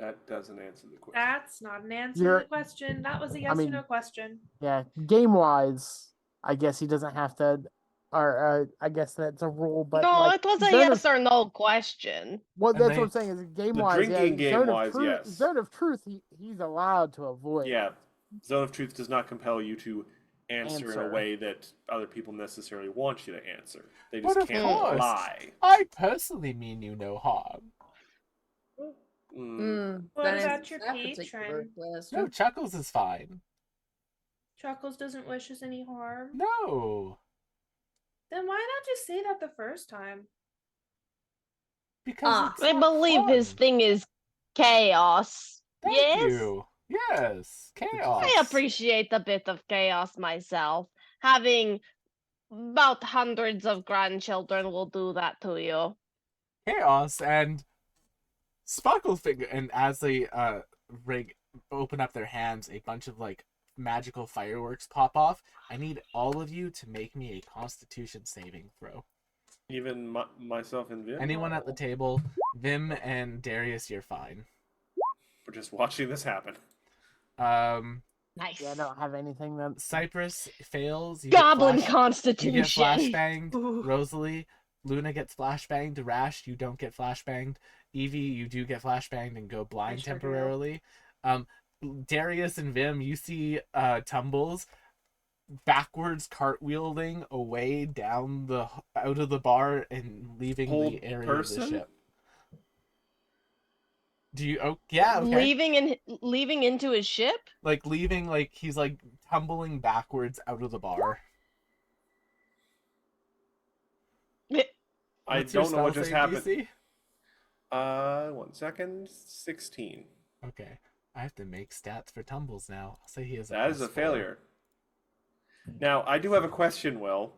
Speaker 5: That doesn't answer the question.
Speaker 2: That's not an answer to
Speaker 6: You're-
Speaker 2: the question. That was a yes
Speaker 6: mean-
Speaker 2: or no question.
Speaker 6: Yeah, game wise, I guess he doesn't have to, or I guess that's a rule. But
Speaker 3: no,
Speaker 6: like,
Speaker 3: it was a
Speaker 6: zone
Speaker 3: yes
Speaker 6: of,
Speaker 3: or no question.
Speaker 6: well,
Speaker 1: And
Speaker 6: that's
Speaker 1: they-
Speaker 6: what I'm saying. Is game
Speaker 5: The
Speaker 6: wise,
Speaker 5: drinking
Speaker 6: yeah,
Speaker 5: game wise, yes.
Speaker 6: Zone of truth, he's allowed to avoid.
Speaker 5: Yeah, Zone of Truth does not compel you to answer in a
Speaker 6: Answer.
Speaker 5: way that other people necessarily want you to answer. They
Speaker 1: But
Speaker 5: just
Speaker 1: of
Speaker 5: can't
Speaker 1: course.
Speaker 5: lie.
Speaker 1: I personally mean you no harm.
Speaker 2: What
Speaker 7: That
Speaker 2: about
Speaker 7: answers
Speaker 2: your
Speaker 7: that particular
Speaker 2: patron?
Speaker 7: question.
Speaker 1: No, Chuckles is fine.
Speaker 2: Chuckles doesn't wish us any harm.
Speaker 1: No,
Speaker 2: Then why not just say that the first time?
Speaker 1: because
Speaker 7: Ah.
Speaker 1: it's
Speaker 3: I
Speaker 1: not
Speaker 3: believe his
Speaker 1: fun.
Speaker 3: thing is chaos.
Speaker 1: Thank
Speaker 3: yes?
Speaker 1: you. Yes, chaos.
Speaker 3: I appreciate a bit of chaos myself. Having about hundreds of grandchildren will do that to you.
Speaker 1: Chaos and Sparklefinger, and as they open up their hands, a bunch of like magical fireworks pop off. I need all of you to make me a Constitution saving throw.
Speaker 5: Even myself and Vim.
Speaker 1: Anyone at the table, Vim and Darius, you're fine.
Speaker 5: We're just watching this happen.
Speaker 3: Nice.
Speaker 6: Yeah, I don't have anything that.
Speaker 1: Cypress fails. You
Speaker 3: Goblin
Speaker 1: get
Speaker 3: Constitution.
Speaker 1: You get flashbanged.
Speaker 2: Ooh.
Speaker 1: Rosalie, Luna gets flashbanged. Rash, you don't get flashbanged. Evie, you do get flashbanged and go blind
Speaker 2: sure do.
Speaker 1: temporarily. Darius and Vim, you see Tumbles backwards cartwheeling away down the out of the bar and leaving
Speaker 5: Whole
Speaker 1: the area
Speaker 5: person?
Speaker 1: of the ship. Do you? Oh, yeah. Okay.
Speaker 3: Leaving into his ship?
Speaker 1: Like leaving, like he's like tumbling backwards out of the bar.
Speaker 5: I
Speaker 1: What's your
Speaker 5: don't know what
Speaker 1: spell
Speaker 5: just
Speaker 1: save
Speaker 5: happened.
Speaker 1: DC?
Speaker 5: 1 second. 16.
Speaker 1: Okay. I have to make stats for Tumbles now. I'll say he has
Speaker 5: That is a
Speaker 1: +4.
Speaker 5: failure. Now, I do have a question, Will,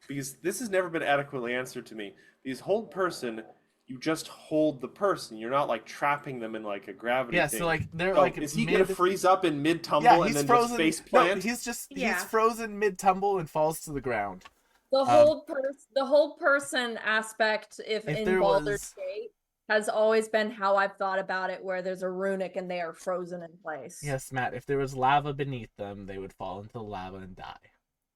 Speaker 5: because this has never been adequately answered to me. Because hold person, you just hold the person. You're not like trapping them in like a gravity
Speaker 1: Yeah,
Speaker 5: thing.
Speaker 1: so like they're
Speaker 5: So,
Speaker 1: like
Speaker 5: is he
Speaker 1: mid...
Speaker 5: gonna freeze up in mid tumble
Speaker 1: Yeah,
Speaker 5: and
Speaker 1: he's
Speaker 5: then
Speaker 1: frozen.
Speaker 5: just face
Speaker 1: No,
Speaker 5: plant?
Speaker 1: he's
Speaker 2: Yeah.
Speaker 1: frozen mid tumble and falls to the ground.
Speaker 7: The whole person aspect, if in
Speaker 1: there
Speaker 7: Baldur's
Speaker 1: was-
Speaker 7: Gate, has always been how I've thought about it, where there's a runic and they are frozen in place.
Speaker 1: Yes, Matt. If there was lava beneath them, they would fall into the lava and die.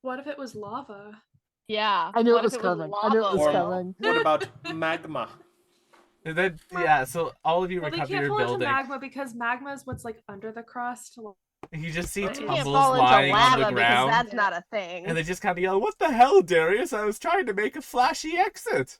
Speaker 2: What if it was lava?
Speaker 3: Yeah.
Speaker 6: I knew
Speaker 3: What
Speaker 6: it
Speaker 3: if
Speaker 6: was coming. I knew it
Speaker 3: lava,
Speaker 6: was
Speaker 5: Or
Speaker 3: Will?
Speaker 6: coming.
Speaker 5: what about magma?
Speaker 1: And then yeah, so all of you
Speaker 2: Well, they
Speaker 1: recover
Speaker 2: can't
Speaker 1: your
Speaker 2: fall into
Speaker 1: building.
Speaker 2: magma because magma is what's like under the crust.
Speaker 1: You just see
Speaker 2: You
Speaker 3: You
Speaker 2: can't
Speaker 3: can't
Speaker 1: Tumbles
Speaker 3: fall into
Speaker 1: lying on
Speaker 3: lava
Speaker 1: the
Speaker 3: because
Speaker 1: ground,
Speaker 3: that's not a thing.
Speaker 1: and they just kind of yell, "What the hell, Darius? I was trying to make a flashy exit."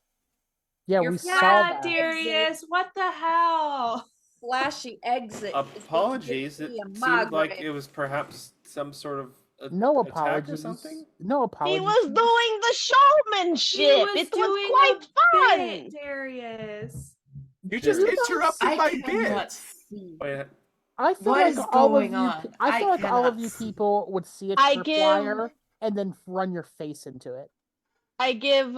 Speaker 6: Yeah,
Speaker 7: You're
Speaker 6: we
Speaker 7: flat,
Speaker 6: saw
Speaker 2: Yeah,
Speaker 6: that.
Speaker 2: Darius, what the hell?
Speaker 7: Flashy exit. is what
Speaker 5: Apologies.
Speaker 7: you
Speaker 5: It
Speaker 7: get to be a
Speaker 5: seemed like
Speaker 7: migrant.
Speaker 5: it was perhaps some sort of
Speaker 6: No
Speaker 5: attack or
Speaker 6: apologies.
Speaker 5: something.
Speaker 6: No
Speaker 3: He
Speaker 6: apologies.
Speaker 3: was doing the showmanship. It was
Speaker 2: doing
Speaker 3: quite
Speaker 2: a
Speaker 3: fun.
Speaker 2: bit, Darius.
Speaker 1: You just
Speaker 5: Darius.
Speaker 1: interrupted
Speaker 4: I
Speaker 1: my
Speaker 4: cannot
Speaker 1: bit.
Speaker 4: see.
Speaker 5: Wait,
Speaker 6: I feel
Speaker 4: What
Speaker 6: like
Speaker 4: is
Speaker 6: all
Speaker 4: going
Speaker 6: of you.
Speaker 4: on?
Speaker 6: I feel
Speaker 4: I
Speaker 6: like all of
Speaker 4: cannot
Speaker 6: you
Speaker 4: see.
Speaker 6: people would see a
Speaker 3: I
Speaker 6: trip
Speaker 3: give-
Speaker 6: flyer and then run your face into it.
Speaker 3: I give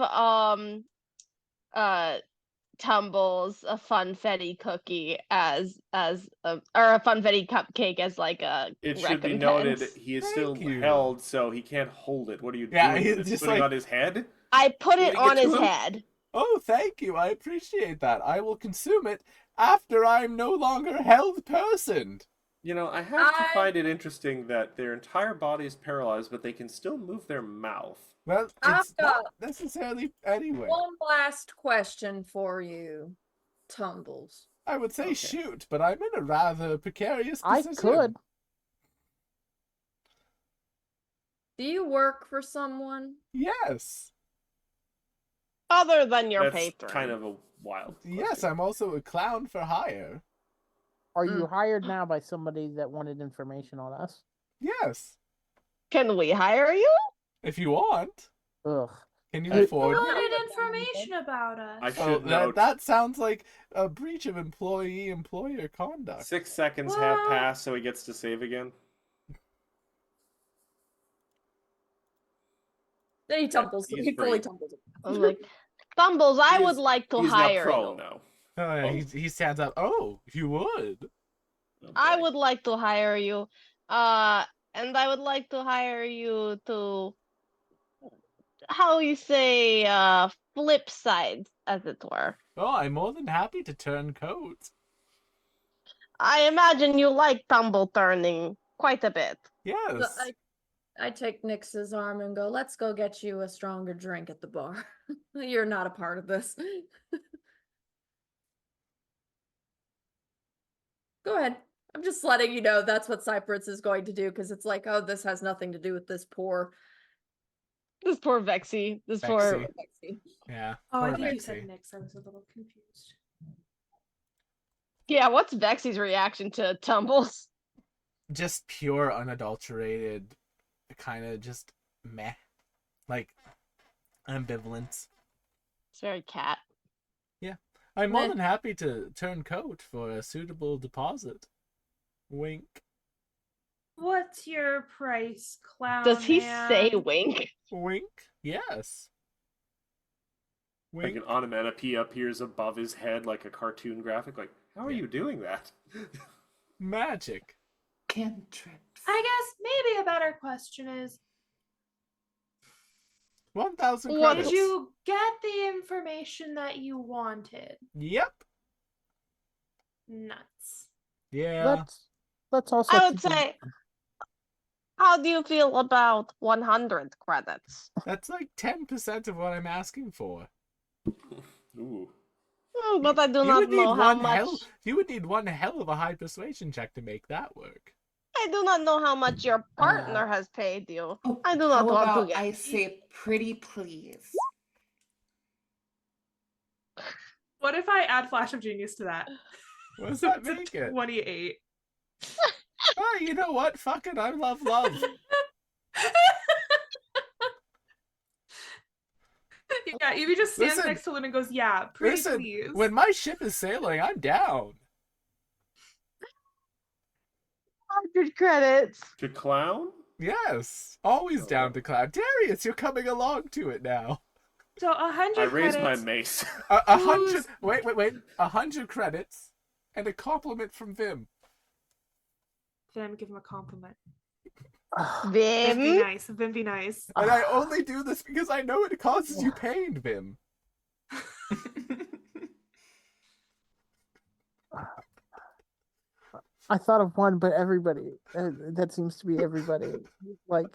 Speaker 3: Tumbles a funfetti cookie as or a funfetti cupcake as like a
Speaker 5: it should be noted
Speaker 3: recompense.
Speaker 5: he is
Speaker 1: Thank
Speaker 5: still
Speaker 1: you.
Speaker 5: held, so he can't hold it. What are you
Speaker 1: Yeah,
Speaker 5: doing?
Speaker 1: he's
Speaker 5: With it?
Speaker 1: just
Speaker 5: Putting it
Speaker 1: like-
Speaker 5: on his head?
Speaker 3: I put it
Speaker 5: Putting it
Speaker 3: on
Speaker 5: to
Speaker 3: his
Speaker 5: him?
Speaker 3: head.
Speaker 1: Oh, thank you. I appreciate that. I will consume it after I'm no longer held person.
Speaker 5: You know, I have to
Speaker 7: I-
Speaker 5: find it interesting that their entire body is paralyzed, but they can still move their mouth.
Speaker 1: Well,
Speaker 7: I've
Speaker 1: it's not
Speaker 7: got
Speaker 1: necessarily anyway.
Speaker 7: One last question for you, Tumbles.
Speaker 1: I would say
Speaker 5: Okay.
Speaker 1: shoot, but I'm in a rather precarious
Speaker 6: I
Speaker 1: position.
Speaker 6: could.
Speaker 7: Do you work for someone?
Speaker 1: Yes.
Speaker 3: Other than your
Speaker 5: That's
Speaker 3: patron.
Speaker 5: kind of a wild.
Speaker 1: Yes,
Speaker 5: question.
Speaker 1: I'm also a clown for hire.
Speaker 6: Are you hired now by somebody that wanted information on us?
Speaker 1: Yes.
Speaker 3: Can we hire you?
Speaker 1: If you want.
Speaker 6: Ugh.
Speaker 1: Can you
Speaker 6: Hey,
Speaker 1: afford
Speaker 2: Who
Speaker 1: me?
Speaker 2: wanted information about us?
Speaker 5: I
Speaker 1: Oh,
Speaker 5: should note.
Speaker 1: that sounds like a breach of employee-employer conduct.
Speaker 5: 6 seconds have
Speaker 2: What?
Speaker 5: passed, so he gets to save again.
Speaker 7: Then he tumbles.
Speaker 5: he's
Speaker 7: He fully
Speaker 5: free.
Speaker 7: tumbles.
Speaker 3: I'm like, Tumbles, I would
Speaker 5: He's-
Speaker 3: like to
Speaker 5: He's
Speaker 3: hire
Speaker 5: not prone
Speaker 3: you.
Speaker 5: now.
Speaker 1: Oh, yeah, he stands up. Oh, you would.
Speaker 3: I
Speaker 5: Okay.
Speaker 3: would like to hire you. And I would like to hire you to, how you say, flip sides, as it were.
Speaker 1: Oh, I'm more than happy to turn coats.
Speaker 3: I imagine you like tumble turning quite a bit.
Speaker 1: Yes.
Speaker 7: I take Nix's arm and go, let's go get you a stronger drink at the bar. You're not a part of this. Go ahead. I'm just letting you know that's what Cypress is going to do because it's like, oh, this has nothing to do with this poor
Speaker 3: This poor Vexy. This poor.
Speaker 1: Vexy.
Speaker 7: Lexi.
Speaker 1: Yeah.
Speaker 2: Oh, I
Speaker 1: poor
Speaker 2: think you
Speaker 1: Vexy.
Speaker 2: said Nix. I was a little confused.
Speaker 3: Yeah, what's Vexy's reaction to tumbles?
Speaker 1: Just pure, unadulterated, kind of just meh. Like, ambivalence.
Speaker 3: It's very cat.
Speaker 1: I'm more
Speaker 7: Meh.
Speaker 1: than happy to turn coat for a suitable deposit. Wink.
Speaker 2: What's your price, clown?
Speaker 3: Does he say
Speaker 2: man?
Speaker 3: wink?
Speaker 1: Wink? Yes.
Speaker 5: Like
Speaker 1: Wink.
Speaker 5: an onomatopoeia appears above his head like a cartoon graphic. Like, how are
Speaker 1: Yeah.
Speaker 5: you doing that?
Speaker 1: Magic.
Speaker 4: Cantrips.
Speaker 2: I guess maybe a better question is,
Speaker 1: 1,000
Speaker 3: What-
Speaker 1: credits.
Speaker 2: did you get the information that you wanted?
Speaker 1: Yep.
Speaker 2: Nuts.
Speaker 1: Yeah.
Speaker 6: Let's also
Speaker 3: I would
Speaker 6: keep in-
Speaker 3: say, how do you feel about 100 credits?
Speaker 1: That's like 10% of what I'm asking for.
Speaker 5: Ooh.
Speaker 3: But I do
Speaker 1: You
Speaker 3: not
Speaker 1: would need
Speaker 3: know how
Speaker 1: one
Speaker 3: much.
Speaker 1: hell. You would need one hell of a high persuasion check to make that work.
Speaker 3: I do not know how much your partner has paid you.
Speaker 4: Oh,
Speaker 3: I do not
Speaker 4: how
Speaker 3: want to
Speaker 4: about
Speaker 3: get.
Speaker 4: I say pretty please?
Speaker 2: What if I add Flash of Genius to that?
Speaker 1: What does
Speaker 2: So
Speaker 1: that
Speaker 2: it's a
Speaker 1: make it?
Speaker 2: 28.
Speaker 1: Oh, you know what? Fuck it. I love love.
Speaker 2: Yeah, Evie just stands
Speaker 1: Listen.
Speaker 2: next to Luna and goes, yeah, pretty
Speaker 1: Listen,
Speaker 2: please.
Speaker 1: when my ship is sailing, I'm down.
Speaker 3: 100 credits.
Speaker 5: To clown?
Speaker 1: Yes. Always
Speaker 5: Oh,
Speaker 1: down
Speaker 5: wow.
Speaker 1: to cloud. Darius, you're coming along to it now.
Speaker 2: So 100
Speaker 5: I raised
Speaker 2: credits.
Speaker 5: my mace.
Speaker 1: A hundred.
Speaker 2: Who's-
Speaker 1: Wait. 100 credits and a compliment from Vim.
Speaker 2: Vim, give him a compliment.
Speaker 6: Ugh,
Speaker 2: Vim, be
Speaker 3: Vim.
Speaker 2: nice. Vim, be nice.
Speaker 1: And I only do this because I know it causes you pain, Vim.
Speaker 6: I thought of one, but everybody. That seems to be everybody. Like,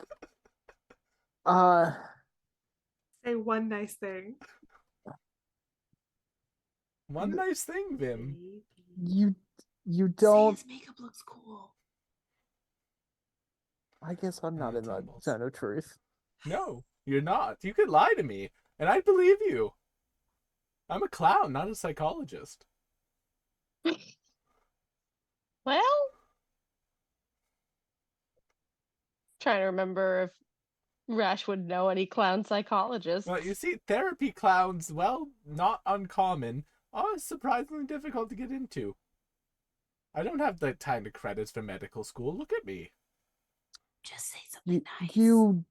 Speaker 2: Say one nice thing.
Speaker 1: One nice thing, Vim.
Speaker 6: you
Speaker 2: Say
Speaker 6: don't.
Speaker 2: his makeup looks cool.
Speaker 6: I guess I'm not in the
Speaker 1: Tumbles.
Speaker 6: zone of truth.
Speaker 1: No, you're not. You could lie to me, and I'd believe you. I'm a clown, not a psychologist.
Speaker 3: Well, trying to remember if Rash would know any clown psychologists.
Speaker 1: Well, you see, therapy clowns, well, not uncommon, are surprisingly difficult to get into. I don't have the kind of credits for medical school. Look at me.
Speaker 2: Just say something
Speaker 6: You
Speaker 2: nice.
Speaker 6: you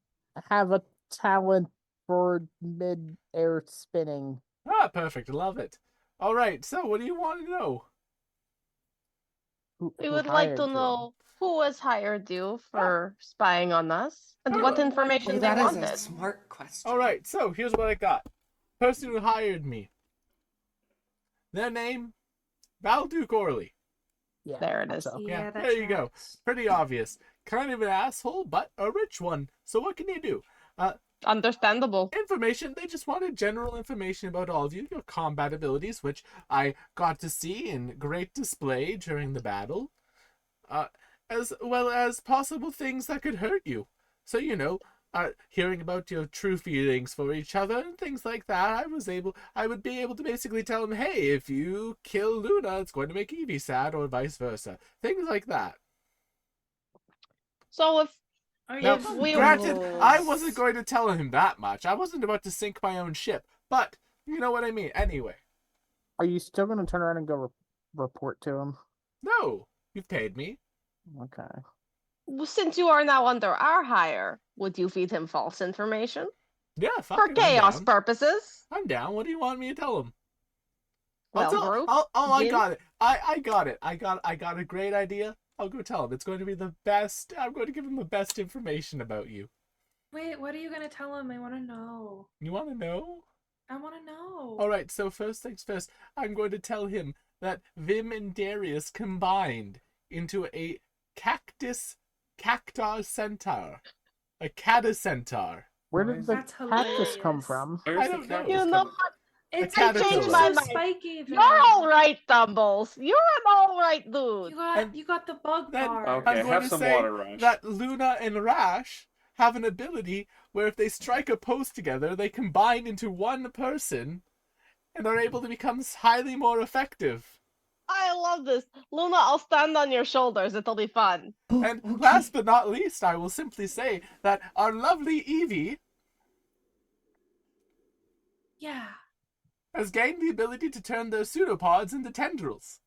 Speaker 6: have a talent for mid-air spinning.
Speaker 1: Ah, perfect. Love it. All right, so what do you want to know?
Speaker 3: We
Speaker 6: Who
Speaker 3: would like
Speaker 6: hired
Speaker 3: to
Speaker 6: you?
Speaker 3: know who has hired you for spying on us and what
Speaker 1: Oh,
Speaker 3: information
Speaker 4: Oh,
Speaker 3: they
Speaker 4: that is
Speaker 3: wanted.
Speaker 4: a smart question.
Speaker 1: All right, so here's what I got. Person who hired me. Their name, Balduke Orley.
Speaker 6: Yeah,
Speaker 3: There it
Speaker 6: thought
Speaker 3: is.
Speaker 6: so.
Speaker 1: Yeah,
Speaker 2: that
Speaker 1: there you go.
Speaker 2: tracks.
Speaker 1: Pretty obvious. Kind of an asshole, but a rich one. So what can you do?
Speaker 3: Understandable.
Speaker 1: Information, they just wanted general information about all of you, your combat abilities, which I got to see in great display during the battle, as well as possible things that could hurt you. So, hearing about your true feelings for each other and things like that, I would be able to basically tell him, hey, if you kill Luna, it's going to make Evie sad, or vice versa. Things like that.
Speaker 3: So if
Speaker 1: Now,
Speaker 3: If we-
Speaker 1: granted, I
Speaker 4: Oh.
Speaker 1: wasn't going to tell him that much. I wasn't about to sink my own ship, but you know what I mean. Anyway,
Speaker 6: Are you still going to turn around and go report to him?
Speaker 1: no, you've paid me.
Speaker 6: Okay.
Speaker 3: since you are now under our hire, would you feed him false information
Speaker 1: Yeah, fuck
Speaker 3: for
Speaker 1: it,
Speaker 3: chaos
Speaker 1: I'm down.
Speaker 3: purposes?
Speaker 1: I'm down. What do you want me to tell him?
Speaker 3: Well, group,
Speaker 1: I
Speaker 3: Vin?
Speaker 1: got it. I got it. I got a great idea. I'll go tell him. It's going to be the best. I'm going to give him the best information about you.
Speaker 2: Wait, what are you gonna tell him? I want to know.
Speaker 1: You want to know?
Speaker 2: I want to know.
Speaker 1: All right. So first things first, I'm going to tell him that Vim and Darius combined into a cacti centaur. A catacentaur.
Speaker 6: Where
Speaker 5: Why
Speaker 6: did
Speaker 5: is
Speaker 6: the
Speaker 2: That's
Speaker 6: cactus come
Speaker 2: hilarious.
Speaker 6: from?
Speaker 5: Where's
Speaker 1: I
Speaker 5: the
Speaker 1: don't know.
Speaker 5: cactus
Speaker 3: You know
Speaker 5: coming?
Speaker 3: what?
Speaker 2: It's
Speaker 1: I
Speaker 2: because
Speaker 1: changed
Speaker 2: you're
Speaker 1: my
Speaker 2: so
Speaker 3: mind.
Speaker 2: spiky.
Speaker 3: You're all right, Tumbles. You're an all right dude.
Speaker 1: And
Speaker 2: You got the bug
Speaker 1: then
Speaker 2: bar.
Speaker 5: Okay,
Speaker 1: I'm going
Speaker 5: have
Speaker 1: to
Speaker 5: some
Speaker 1: say
Speaker 5: water, Rash.
Speaker 1: that Luna and Rash have an ability where if they strike a pose together, they combine into one person and are able to become highly more effective.
Speaker 3: I love this. Luna, I'll stand on your shoulders. It'll be fun.
Speaker 4: Oh,
Speaker 1: And
Speaker 4: okay.
Speaker 1: last but not least, I will simply say that our lovely Evie
Speaker 2: Yeah.
Speaker 1: has gained the ability to turn their pseudopods into tendrils.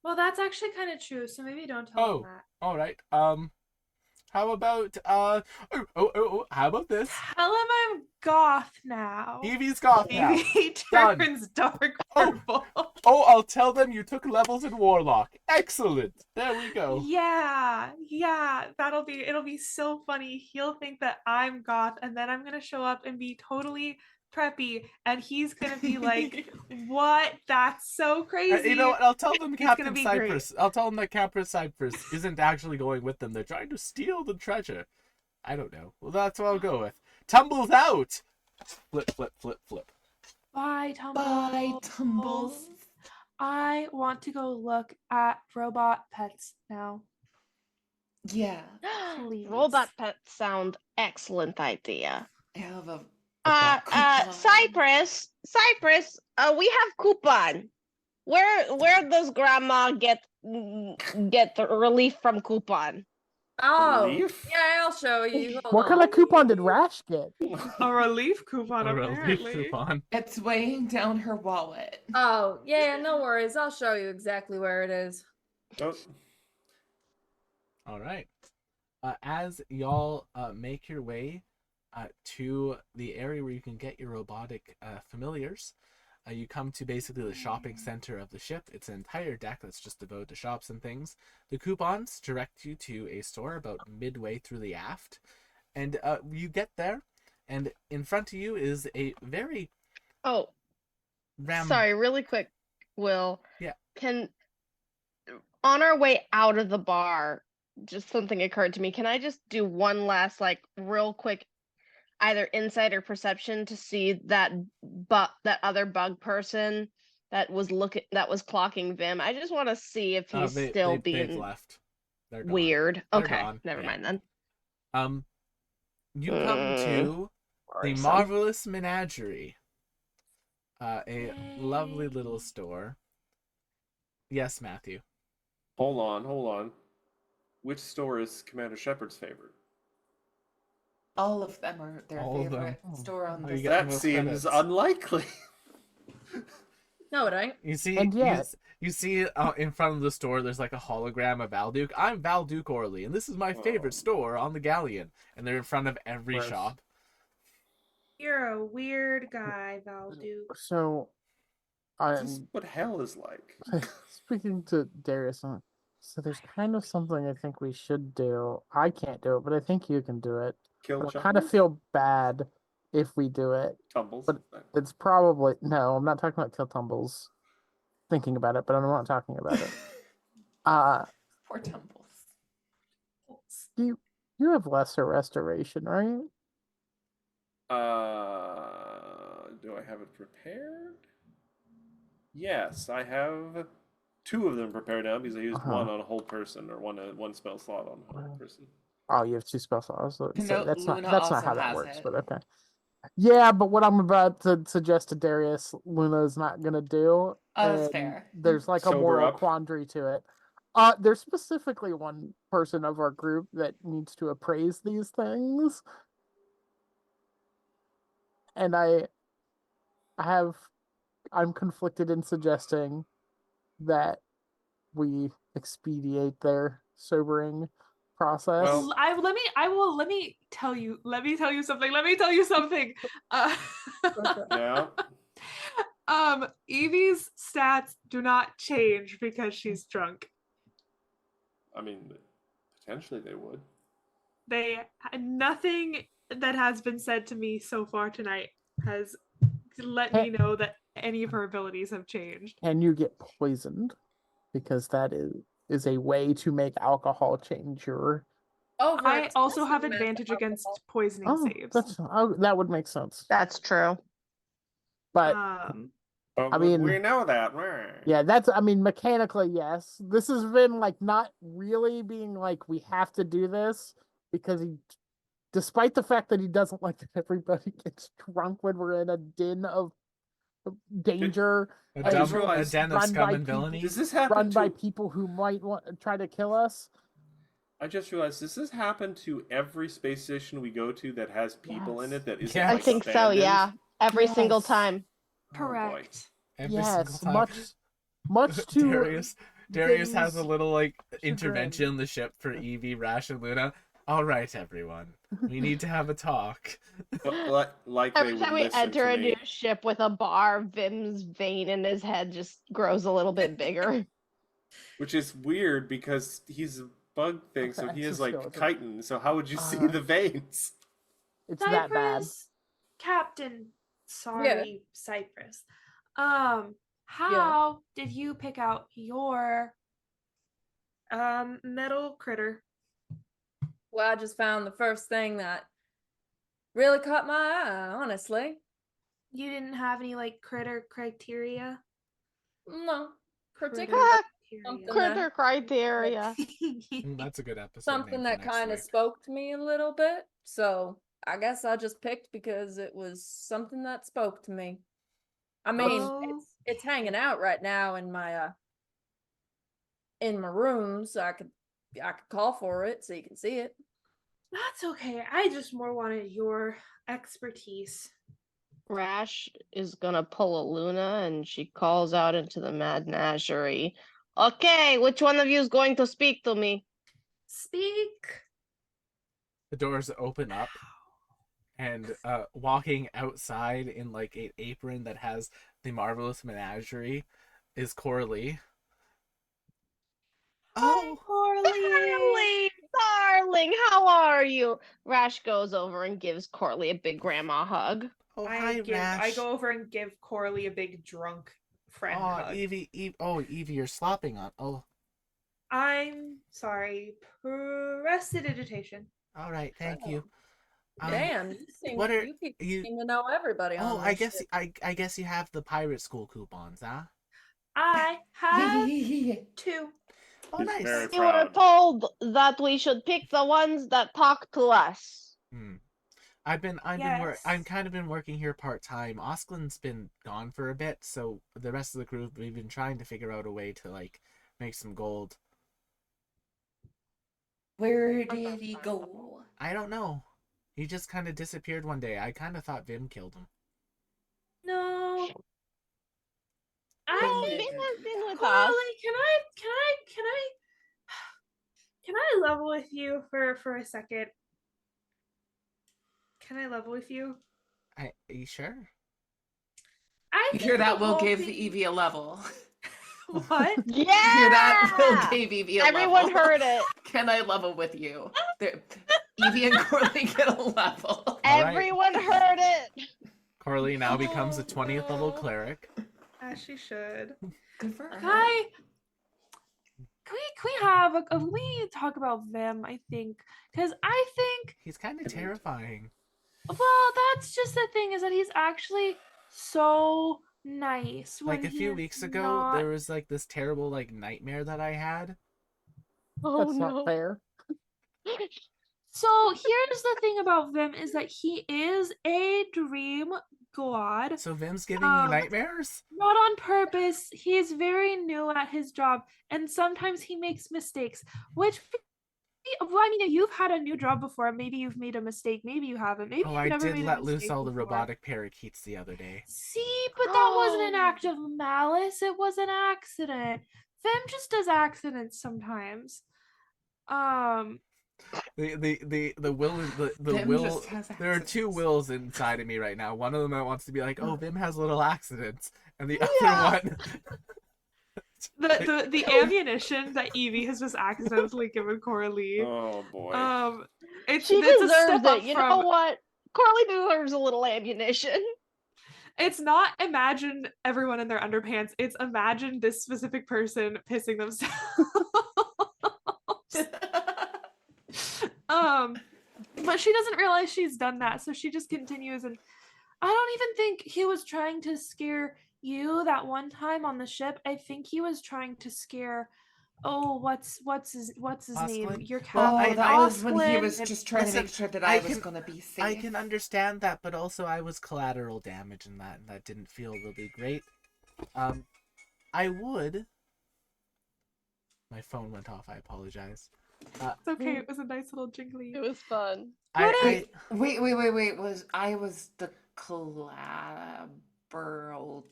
Speaker 2: Well, that's actually kind of true. So maybe don't tell
Speaker 1: Oh,
Speaker 2: them that.
Speaker 1: all right. How about how about this?
Speaker 2: Tell him I'm goth now.
Speaker 1: Evie's goth now.
Speaker 2: Evie
Speaker 1: Done.
Speaker 2: turns dark
Speaker 1: Oh.
Speaker 2: purple.
Speaker 1: Oh, I'll tell them you took levels in Warlock. Excellent. There we go.
Speaker 2: Yeah, it'll be so funny. He'll think that I'm goth, and then I'm gonna show up and be totally preppy, and he's gonna be like, "What? That's so crazy."
Speaker 1: You know what? I'll tell them
Speaker 2: It's gonna
Speaker 1: Captain
Speaker 2: be
Speaker 1: Cypress. I'll tell them that Captain Cypress isn't actually going with them. They're trying to steal the treasure. I don't know. Well, that's what I'll go with. Tumbles out. Flip, flip, flip, flip.
Speaker 2: Bye, Tumbles.
Speaker 4: Bye, Tumbles.
Speaker 2: I want to go look at robot pets now.
Speaker 4: Yeah,
Speaker 2: Please.
Speaker 3: Robot pets sound excellent idea.
Speaker 4: I have a coupon.
Speaker 3: Cypress, we have coupon. Where does grandma get the relief from coupon?
Speaker 7: Oh,
Speaker 5: Relief?
Speaker 7: yeah, I'll show you. Hold
Speaker 6: What kind
Speaker 7: on.
Speaker 6: of coupon did Rash get?
Speaker 2: A relief coupon,
Speaker 1: A relief
Speaker 2: apparently.
Speaker 1: coupon.
Speaker 4: It's weighing down her wallet.
Speaker 7: Oh, yeah, no worries. I'll show you exactly where it is.
Speaker 5: Oh,
Speaker 1: All right. As y'all make your way to the area where you can get your robotic familiars, you come to basically the shopping center of the ship. It's an entire deck that's just devoted to shops and things. The coupons direct you to a store about midway through the aft. And you get there, and in front of you is a very
Speaker 3: Oh,
Speaker 1: ram.
Speaker 3: sorry, really quick, Will.
Speaker 1: Yeah.
Speaker 3: On our way out of the bar, just something occurred to me. Can I just do one last, like, real quick, either insight or perception to see that other bug person that was clocking Vim? I just want to see if he's still
Speaker 1: they've
Speaker 3: being
Speaker 1: left. They're gone.
Speaker 3: weird.
Speaker 1: They're
Speaker 3: Okay,
Speaker 1: gone,
Speaker 3: never
Speaker 1: yeah.
Speaker 3: mind then.
Speaker 1: You come to the
Speaker 3: Worrisome.
Speaker 1: Marvelous Menagerie. A lovely little store. Yes, Matthew.
Speaker 5: hold on. Which store is Commander Shepard's favorite?
Speaker 4: All of them are their
Speaker 1: All of them.
Speaker 4: favorite store on
Speaker 1: Oh,
Speaker 4: this.
Speaker 1: you get the
Speaker 5: That
Speaker 1: most
Speaker 5: seems
Speaker 1: credits.
Speaker 5: unlikely.
Speaker 7: No, it ain't.
Speaker 1: You see,
Speaker 6: And yet-
Speaker 1: you see in front of the store, there's like a hologram of Valduke. I'm Valduke Orley, and this is my favorite store on the Galleon. And they're in front of every
Speaker 5: Gross.
Speaker 1: shop.
Speaker 2: You're a weird guy, Valdu.
Speaker 6: So,
Speaker 5: This is
Speaker 6: I'm
Speaker 5: what hell is like.
Speaker 6: speaking to Darius. So there's kind of something I think we should do. I can't do it, but I think you can do it.
Speaker 5: Kill
Speaker 6: But I kind of
Speaker 5: Chuckles?
Speaker 6: feel bad if we do it.
Speaker 5: Tumbles.
Speaker 6: but- It's probably no. I'm not talking about kill tumbles. Thinking about it, but I'm not talking about it.
Speaker 4: Poor Tumbles.
Speaker 6: You have lesser restoration, right?
Speaker 5: Do I have it prepared? Yes, I have 2 of them prepared now because I used
Speaker 6: Uh-huh.
Speaker 5: one on a whole person, or one spell slot on a whole person.
Speaker 6: Oh, you have 2 spell slots. So
Speaker 4: No,
Speaker 6: that's not
Speaker 4: Luna
Speaker 6: that's not
Speaker 4: also
Speaker 6: how that
Speaker 4: has
Speaker 6: works.
Speaker 4: it.
Speaker 6: But okay. Yeah, but what I'm about to suggest to Darius, Luna's not gonna do.
Speaker 4: Oh, that's
Speaker 6: and
Speaker 4: fair.
Speaker 6: There's like a
Speaker 5: Sober
Speaker 6: moral
Speaker 5: up.
Speaker 6: quandary to it. There's specifically one person of our group that needs to appraise these things, and I'm conflicted in suggesting that we expedite their sobering process.
Speaker 5: Well-
Speaker 2: Let me tell you something.
Speaker 5: Yeah.
Speaker 2: Evie's stats do not change because she's drunk.
Speaker 5: I mean, potentially they would.
Speaker 2: Nothing that has been said to me so far tonight has let me know that any of her abilities have changed.
Speaker 6: Can you get poisoned? Because that is a way to make alcohol change your.
Speaker 2: I also have
Speaker 7: Overexpressive
Speaker 2: advantage against
Speaker 7: alcohol.
Speaker 2: poisoning saves.
Speaker 6: That would make sense.
Speaker 3: That's true.
Speaker 6: But
Speaker 5: But
Speaker 6: I mean,
Speaker 5: we know that.
Speaker 6: yeah, mechanically, yes. This has been like not really being like we have to do this because despite the fact that he doesn't like that everybody gets drunk when we're in a din of danger,
Speaker 5: I just
Speaker 1: a
Speaker 5: realized
Speaker 1: den of scum and villainy.
Speaker 5: Does this happen
Speaker 6: run by
Speaker 5: to?
Speaker 6: people who might try to kill us.
Speaker 5: I just realized does this happen to every space station we go to that has people in it that isn't
Speaker 1: Yes.
Speaker 3: I
Speaker 5: like
Speaker 3: think so,
Speaker 5: abandoned?
Speaker 3: yeah. Every single
Speaker 6: Yes.
Speaker 3: time.
Speaker 5: Oh, boy.
Speaker 2: Correct.
Speaker 1: Every single
Speaker 6: Yes,
Speaker 1: time.
Speaker 6: much to
Speaker 1: Darius has a
Speaker 6: Vim's
Speaker 1: little like
Speaker 6: chagrin.
Speaker 1: intervention on the ship for Evie, Rash, and Luna. All right, everyone, we need to have a talk.
Speaker 5: Like
Speaker 3: Every
Speaker 5: they
Speaker 3: time
Speaker 5: would
Speaker 3: we
Speaker 5: listen
Speaker 3: enter
Speaker 5: to
Speaker 3: a
Speaker 5: me.
Speaker 3: new ship with a bar, Vim's vein in his head just grows a little bit bigger.
Speaker 5: Which is weird because he's a bug thing, so he is like
Speaker 6: Exoskeleton.
Speaker 5: chitin. So how would you see the veins?
Speaker 6: It's that bad.
Speaker 2: Cypress, Captain. Sorry, Cypress. How did you pick out your metal critter?
Speaker 7: Well, I just found the first thing that really caught my eye, honestly.
Speaker 2: You didn't have any like critter criteria?
Speaker 7: No, particular
Speaker 2: Critter
Speaker 3: Critter criteria.
Speaker 1: That's a good episode.
Speaker 7: something that kind of spoke to me a little bit. So I guess I just picked because it was something that spoke to me. I mean, it's hanging out right now in my room, so I could call for it so you can see it.
Speaker 2: That's okay. I just more wanted your expertise.
Speaker 3: Rash is gonna pull a Luna and she calls out into the menagerie. Okay, which one of you is going to speak to me?
Speaker 2: Speak.
Speaker 1: The doors open up, and walking outside in like an apron that has the marvelous menagerie is Coralie.
Speaker 2: Oh, Coralie.
Speaker 3: Darling, how are you? Rash goes over and gives Coralie a big grandma hug.
Speaker 1: Oh,
Speaker 2: I
Speaker 1: Rash.
Speaker 2: go over and give Coralie a big drunk friend hug.
Speaker 1: Evie, Evie, you're slopping on. Oh,
Speaker 2: I'm sorry. Prestidigitation.
Speaker 1: all right, thank you.
Speaker 7: Damn, you people seem to know everybody on this ship.
Speaker 1: I guess you have the pirate school coupons, huh?
Speaker 2: I have 2.
Speaker 1: Oh,
Speaker 5: He's
Speaker 1: nice.
Speaker 5: very
Speaker 3: You were
Speaker 5: proud.
Speaker 3: told that we should pick the ones that talk to us.
Speaker 1: I've kind of been working here part-time. Osklin's been gone for a bit, so the rest of the group, we've been trying to figure out a way to like make some gold.
Speaker 4: Where did he go?
Speaker 1: I don't know. He just kind of disappeared one day. I kind of thought Vim killed him.
Speaker 2: No.
Speaker 3: No, Vim has been with us.
Speaker 2: Coralie, can I level with you for a second? Can I level with you?
Speaker 1: Are you sure?
Speaker 4: You hear that? Will gave the Evie a level.
Speaker 2: What?
Speaker 3: Yeah!
Speaker 4: You hear that? Will gave Evie a
Speaker 3: Everyone
Speaker 4: level.
Speaker 3: heard it.
Speaker 4: Can I level with you? Evie and Coralie get a level.
Speaker 3: Everyone heard it.
Speaker 1: Coralie now becomes a 20th level cleric.
Speaker 2: As she should.
Speaker 4: Good for her.
Speaker 2: Can we talk about Vim, I think? Because I think
Speaker 1: He's kind of terrifying.
Speaker 2: well, that's just the thing, is that he's actually so nice.
Speaker 1: Like a few weeks ago, there was like this terrible like nightmare that I had.
Speaker 3: Oh,
Speaker 6: That's not fair.
Speaker 2: So here's the thing about Vim, is that he is a dream god.
Speaker 1: So Vim's giving you nightmares?
Speaker 2: Not on purpose. He's very new at his job, and sometimes he makes mistakes, which, well, I mean, you've had a new job before. Maybe you've made a mistake. Maybe you haven't. Maybe
Speaker 1: I
Speaker 2: you've never
Speaker 1: did
Speaker 2: made a
Speaker 1: let loose
Speaker 2: mistake
Speaker 1: all the
Speaker 2: before.
Speaker 1: robotic parakeets the other day.
Speaker 2: See, but that wasn't an act of malice. It was an accident. Vim just does accidents sometimes.
Speaker 1: The will
Speaker 4: Vim
Speaker 1: will
Speaker 4: just has
Speaker 1: there are two
Speaker 4: accidents.
Speaker 1: wills inside of me right now. One of them that wants to be like, oh, Vim has little accidents, and the
Speaker 3: Yeah.
Speaker 1: other one
Speaker 2: The ammunition that Evie has just accidentally given Coralie.
Speaker 5: Oh boy.
Speaker 2: It's
Speaker 3: She
Speaker 2: a
Speaker 3: deserves
Speaker 2: step up
Speaker 3: it. You
Speaker 2: from,
Speaker 3: know what? Coralie deserves a little ammunition.
Speaker 2: It's not imagine everyone in their underpants. It's imagine this specific person pissing themselves. But she doesn't realize she's done that, so she just continues. And I don't even think he was trying to scare you that one time on the ship. I think he was trying to scare. Oh, what's his name?
Speaker 1: Osklin?
Speaker 2: Your
Speaker 1: Well,
Speaker 2: captain.
Speaker 4: Oh, that was when he
Speaker 2: Osklin.
Speaker 4: was just trying to
Speaker 1: Listen,
Speaker 4: make sure that
Speaker 1: I
Speaker 4: I was
Speaker 1: can-
Speaker 4: gonna be safe.
Speaker 1: I can understand that, but also I was collateral damage in that, and that didn't feel really great. I would. My phone went off. I apologize.
Speaker 2: It's okay. It was a nice little jingly.
Speaker 3: It was fun.
Speaker 1: I
Speaker 4: Wait. Was the collateral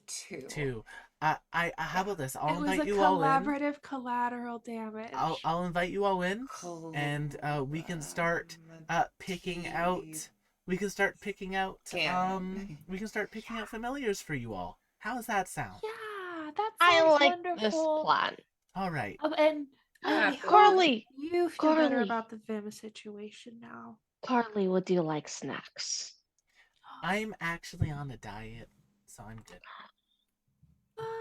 Speaker 4: too?
Speaker 1: how about this?
Speaker 2: It
Speaker 1: I'll
Speaker 2: was a
Speaker 1: invite you all in.
Speaker 2: collaborative collateral damage.
Speaker 1: I'll invite you all in, and we can start picking out. We can start picking out.
Speaker 4: Canon.
Speaker 1: We can start picking out familiars for you all. How does that sound?
Speaker 2: Yeah, that
Speaker 3: I
Speaker 2: sounds
Speaker 3: like
Speaker 2: wonderful.
Speaker 3: this plan.
Speaker 1: All right.
Speaker 2: And
Speaker 4: Yeah.
Speaker 2: I hope
Speaker 3: Carly,
Speaker 2: you feel better
Speaker 3: Carly.
Speaker 2: about the Vim situation now.
Speaker 3: Carly, what do you like snacks?
Speaker 1: I'm actually on a diet, so I'm good.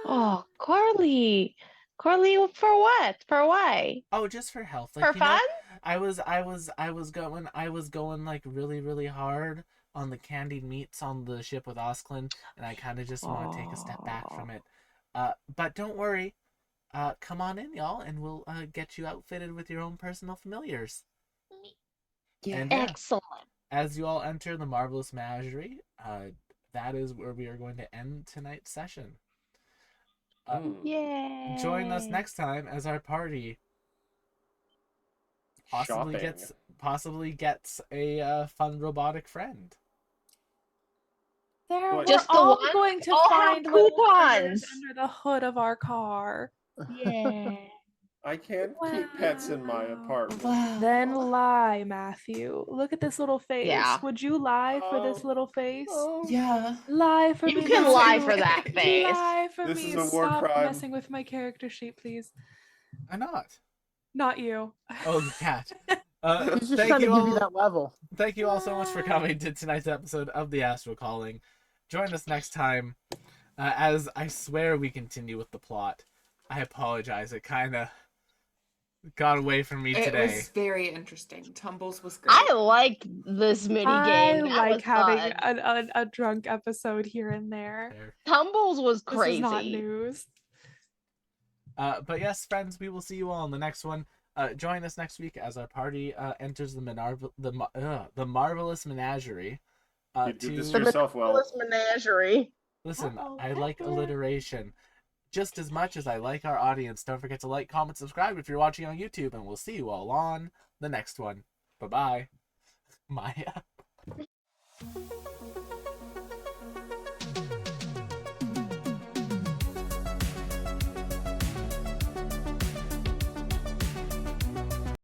Speaker 3: Oh, Carly. Carly, for what? For why?
Speaker 1: Oh, just for health.
Speaker 3: For fun?
Speaker 1: I was going like really hard on the candied meats on the ship with Osklin, and I kind of just want to take a step back from it. But don't worry. Come on in, y'all, and we'll get you outfitted with your own personal familiars.
Speaker 4: Yeah.
Speaker 1: And
Speaker 3: Excellent.
Speaker 1: as you all enter the Marvelous Menagerie, that is where we are going to end tonight's session.
Speaker 3: Yay.
Speaker 1: Join us next time as our party possibly gets a fun robotic friend.
Speaker 2: There,
Speaker 5: What?
Speaker 2: we're
Speaker 3: Just the
Speaker 2: all
Speaker 3: one?
Speaker 2: going to
Speaker 3: All have
Speaker 2: find little
Speaker 3: coupons.
Speaker 2: critters under the hood of our car.
Speaker 3: Yeah.
Speaker 5: I can't keep pets in my
Speaker 2: Wow.
Speaker 5: apartment.
Speaker 4: Wow.
Speaker 2: Then lie, Matthew. Look at this little face.
Speaker 3: Yeah.
Speaker 2: Would you lie for this
Speaker 5: Oh.
Speaker 2: little face?
Speaker 4: Yeah.
Speaker 2: Lie for
Speaker 3: You
Speaker 2: me.
Speaker 3: can lie
Speaker 2: Matthew.
Speaker 3: for that face.
Speaker 2: Lie for
Speaker 5: This
Speaker 2: me.
Speaker 5: is a war
Speaker 2: Stop
Speaker 5: crime.
Speaker 2: messing with my character sheet, please.
Speaker 1: I'm not.
Speaker 2: Not you.
Speaker 1: Oh, the cat.
Speaker 6: He's just
Speaker 1: Thank
Speaker 6: trying to
Speaker 1: you
Speaker 6: give
Speaker 1: all.
Speaker 6: you that level.
Speaker 1: Thank you all so much for coming to tonight's episode of the Astral Calling. Join us next time, as I swear we continue with the plot. I apologize. It kind of got away from me
Speaker 4: It
Speaker 1: today.
Speaker 4: was very interesting. Tumbles was great.
Speaker 3: I like this mini
Speaker 2: I
Speaker 3: game. That
Speaker 2: like
Speaker 3: was
Speaker 2: having
Speaker 3: fun.
Speaker 2: a drunk episode here and there.
Speaker 1: There.
Speaker 3: Tumbles was
Speaker 2: This
Speaker 3: crazy.
Speaker 2: is not news.
Speaker 1: But yes, friends, we will see you all in the next one. Join us next week as our party enters the Marvelous Menagerie.
Speaker 5: You did this
Speaker 1: to
Speaker 5: yourself well.
Speaker 3: Marvelous Menagerie.
Speaker 1: listen.
Speaker 2: Uh-oh,
Speaker 1: I like
Speaker 2: Edward.
Speaker 1: alliteration just as much as I like our audience. Don't forget to like, comment, subscribe if you're watching on YouTube, and we'll see you all on the next one. Bye bye, Maya.